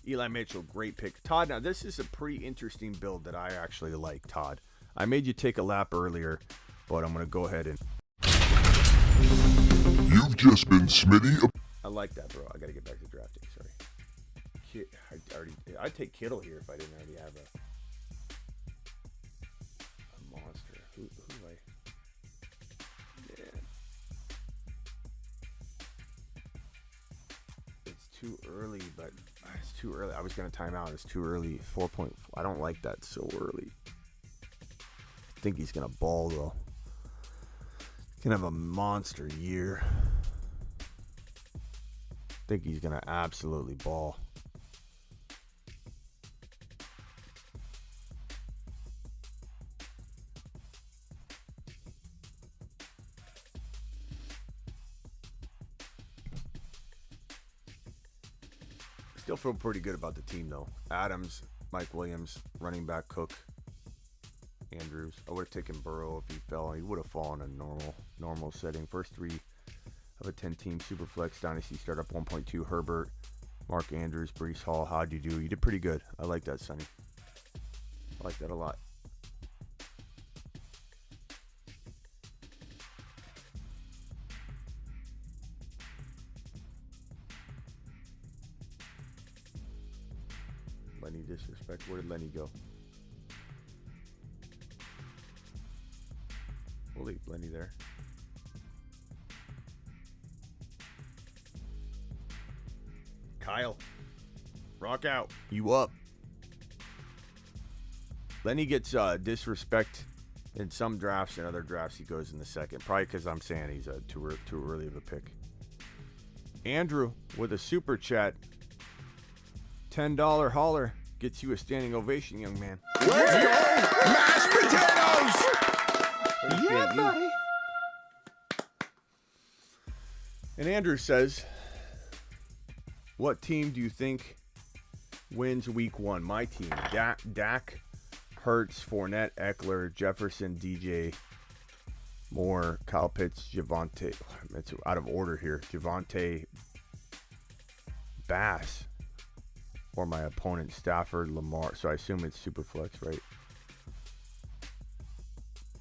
Eli Mitchell, great pick. Todd, now this is a pretty interesting build that I actually like, Todd. I made you take a lap earlier, but I'm going to go ahead and... You've just been Smitty. I like that, bro. I got to get back to drafting. Sorry. I'd take Kittle here if I didn't already have a monster. Who Yeah. It's too early, but it's too early. I was going to time out. It's too early. 4.4. I don't like that so early. I think he's going to ball, though. Gonna have a monster year. I think he's gonna absolutely ball. Still feel pretty good about the team though. Adams, Mike Williams, running back Cook, Andrews. I would have taken Burrow if he fell. He would have fallen in a normal setting. First 3 of a 10-team Superflex Dynasty startup 1.2. Herbert, Mark Andrews, Brees Hall. How'd you do? You did pretty good. I like that, Sonny. I like that a lot. Lenny disrespect. Where did Lenny go? We'll leave Lenny there. Kyle. Rock out. You up. Lenny gets disrespect in some drafts. In other drafts, he goes in the second. Probably because I'm saying he's too early of a pick. Andrew with a super chat. $10 holler gets you a standing ovation, young man. Let's go! Mashed potatoes! Yeah, buddy. And Andrew says, what team do you think wins week 1? My team. Dak, Hurts, Fournette, Eckler, Jefferson, DJ, Moore, Kyle Pitts, Javonte. It's out of order here. Javonte, Bass, or my opponent, Stafford, Lamar. So I assume it's Superflex, right?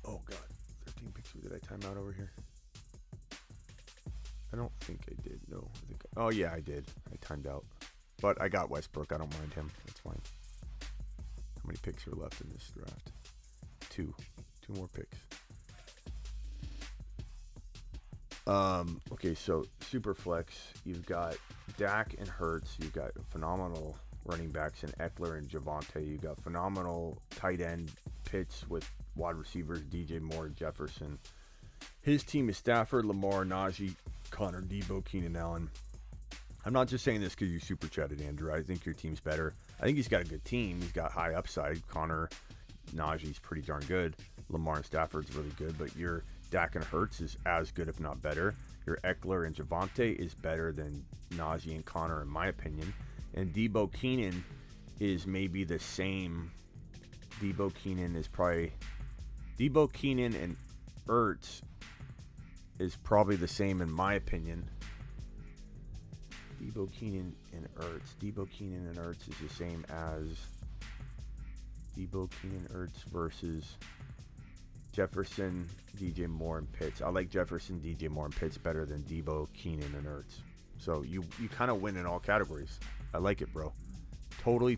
Oh, God. 13 picks. Did I time out over here? I don't think I did. No. Oh, yeah, I did. I timed out. But I got Westbrook. I don't mind him. That's fine. How many picks are left in this draft? 2. 2 more picks. Okay, so Superflex, you've got Dak and Hurts. You've got phenomenal running backs in Eckler and Javonte. You've got phenomenal tight end Pitts with wide receivers DJ Moore and Jefferson. His team is Stafford, Lamar, Najee, Connor, Debo, Keenan Allen. I'm not just saying this because you super chatted, Andrew. I think your team's better. I think he's got a good team. He's got high upside. Connor, Najee's pretty darn good. Lamar and Stafford's really good, but your Dak and Hurts is as good, if not better. Your Eckler and Javonte is better than Najee and Connor, in my opinion. And Debo Keenan is maybe the same. Debo Keenan and Ertz is probably the same, in my opinion. Debo Keenan and Ertz is the same as Debo Keenan Ertz versus Jefferson, DJ Moore, and Pitts. I like Jefferson, DJ Moore, and Pitts better than Debo, Keenan, and Ertz. So you kind of win in all categories. I like it, bro. Totally.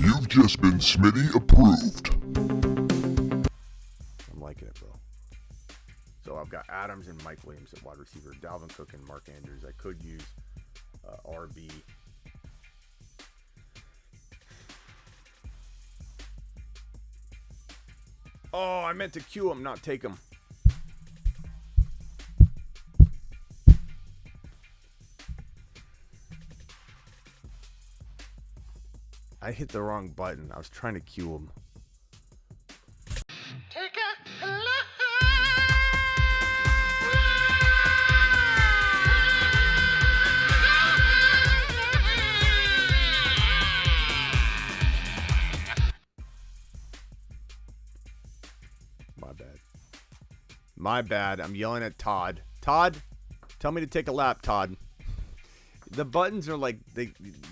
You've just been Smitty approved. I'm liking it, bro. So I've got Adams and Mike Williams at wide receiver, Dalvin Cook and Mark Andrews. I could use RB. Oh, I meant to cue him, not take him. I hit the wrong button. I was trying to cue him. Take a look. My bad. I'm yelling at Todd. Todd, tell me to take a lap, Todd. The buttons are like,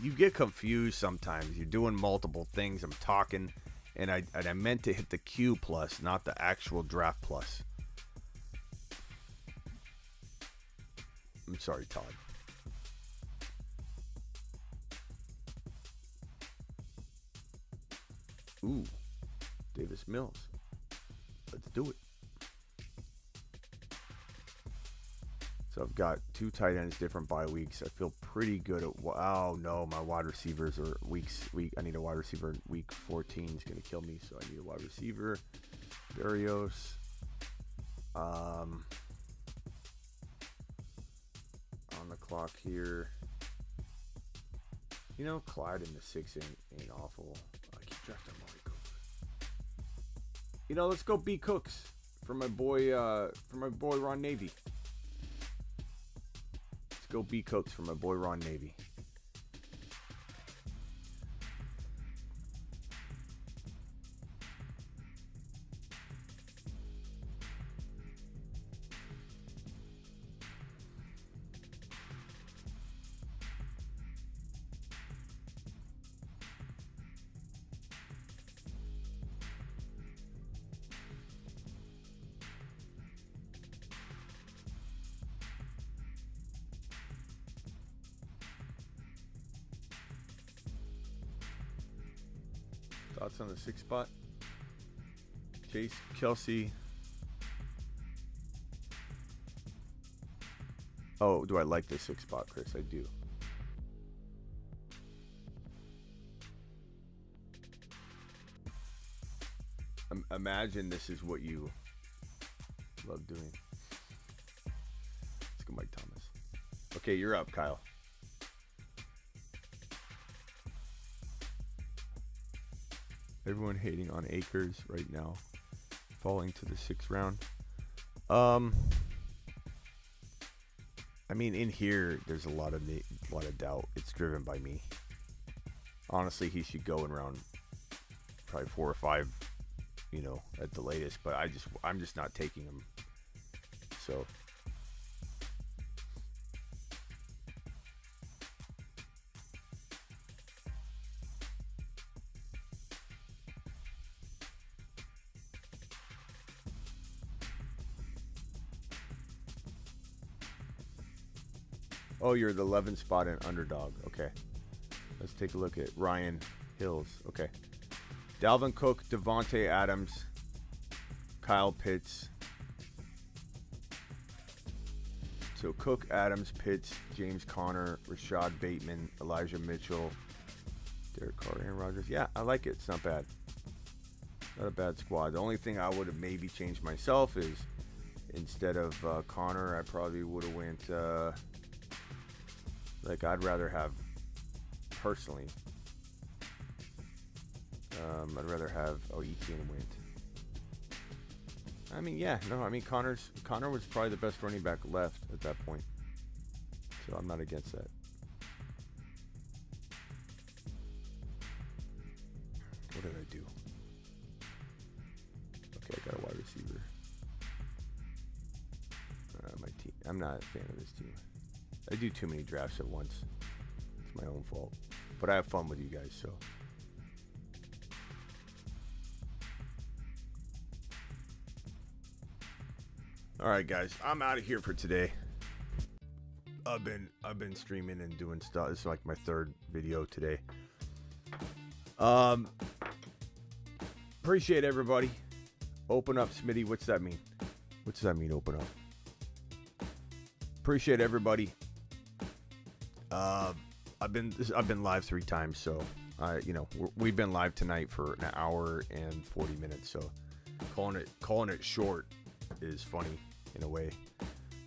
you get confused sometimes. You're doing multiple things. I'm talking, and I meant to hit the Q plus, not the actual draft plus. I'm sorry, Todd. Ooh, Davis Mills. Let's do it. So I've got 2 tight ends, different bye weeks. I feel pretty good at. Oh no, my wide receivers are I need a wide receiver. Week 14 is gonna kill me, so I need a wide receiver. Barrios. On the clock here. You know, Clyde in the 6 ain't awful. I keep drafting Amari Cooper. You know, let's go B Cooks for my boy Ron Navy. Go B Cooks for my boy Ron Navy. Thoughts on the 6th spot? Chase, Kelsey, Oh, do I like this 6 spot, Chris? I do. Imagine this is what you love doing. Let's go Mike Thomas. Okay, you're up, Kyle. Everyone hating on Akers right now, falling to the 6th round. I mean, in here, there's a lot of doubt. It's driven by me. Honestly, he should go in round probably 4 or 5, you know, at the latest. But I'm just not taking him. So. Oh, you're the 11th spot in Underdog. Okay. Let's take a look at Ryan Hills. Okay. Dalvin Cook, Devontae Adams, Kyle Pitts. So Cook, Adams, Pitts, James Conner, Rashad Bateman, Elijah Mitchell, Derek Carr, Aaron Rodgers. Yeah, I like it. It's not bad. Not a bad squad. The only thing I would have maybe changed myself is instead of Conner, I probably would have went... like, I'd rather have, personally, I'd rather have, Etienne went. I mean, yeah, no, I mean, Conner was probably the best running back left at that point. So I'm not against that. What did I do? Okay, I got a wide receiver. My team, I'm not a fan of this team. I do too many drafts at once. It's my own fault. But I have fun with you guys, so. All right, guys. I'm out of here for today. I've been streaming and doing stuff. This is like my 3rd video today. Appreciate everybody. Open up, Smitty. What's that mean? What does that mean, open up? Appreciate everybody. I've been live 3 times, so we've been live tonight for an hour and 40 minutes. So calling it short is funny in a way,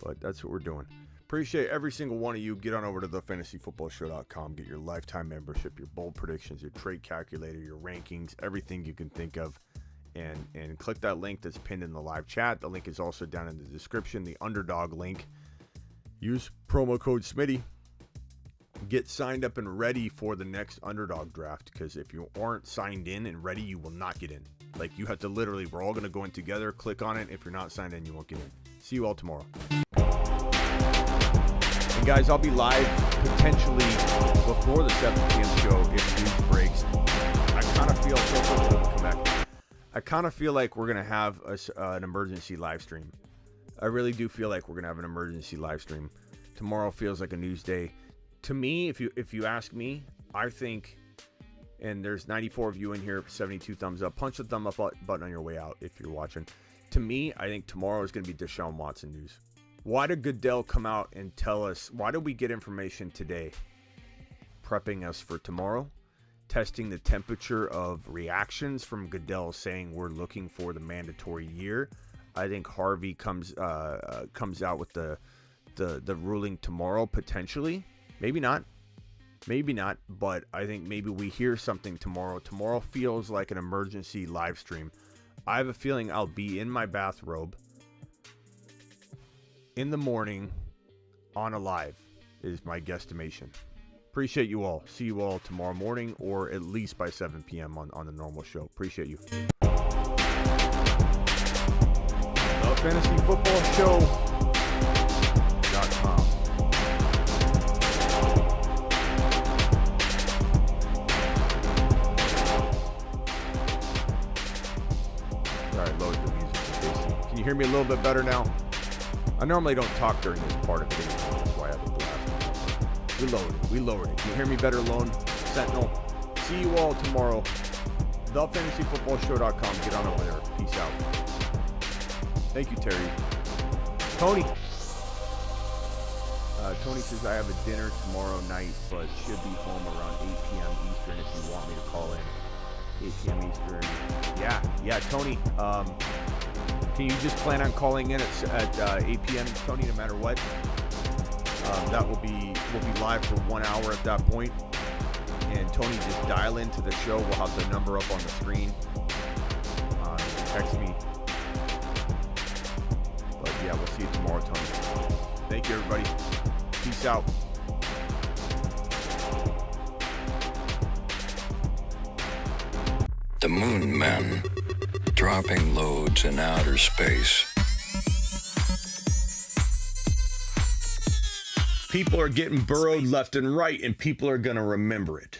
but that's what we're doing. Appreciate every single one of you. Get on over to thefantasyfootballshow.com. Get your lifetime membership, your bold predictions, your trade calculator, your rankings, everything you can think of, and click that link that's pinned in the live chat. The link is also down in the description. The Underdog link. Use promo code Smitty. Get signed up and ready for the next Underdog draft, because if you aren't signed in and ready, you will not get in. Like, you have to literally, we're all going to go in together, click on it. If you're not signed in, you won't get in. See you all tomorrow. And guys, I'll be live potentially before the 7 p.m. show if news breaks. I kind of feel, I kind of feel like we're going to have an emergency live stream. I really do feel like we're going to have an emergency live stream. Tomorrow feels like a news day. To me, if you ask me, I think, and there's 94 of you in here, 72 thumbs up. Punch the thumb up button on your way out if you're watching. To me, I think tomorrow is going to be Deshaun Watson news. Why did Goodell come out and tell us? Why did we get information today prepping us for tomorrow? Testing the temperature of reactions from Goodell saying we're looking for the mandatory year. I think Harvey comes out with the ruling tomorrow, potentially. Maybe not, but I think maybe we hear something tomorrow. Tomorrow feels like an emergency live stream. I have a feeling I'll be in my bathrobe in the morning on a live, is my guesstimation. Appreciate you all. See you all tomorrow morning, or at least by 7 p.m. on the normal show. Appreciate you. The FantasyFootballShow.com. Can you hear me a little bit better now? I normally don't talk during this part of the video. That's why I have the blast. We lowered it. Can you hear me better, Lone Sentinel? See you all tomorrow. TheFantasyFootballShow.com. Get on over there. Peace out. Thank you, Terry. Tony. Tony says, I have a dinner tomorrow night, but should be home around 8 p.m. Eastern if you want me to call in. 8 p.m. Eastern. Yeah, Tony. Can you just plan on calling in at 8 p.m. Tony, no matter what? We'll be live for 1 hour at that point. And Tony, just dial into the show. We'll have the number up on the screen. You can text me. But yeah, we'll see you tomorrow, Tony. Thank you, everybody. Peace out. The Moon Men, dropping loads in outer space. People are getting burrowed left and right, and people are going to remember it.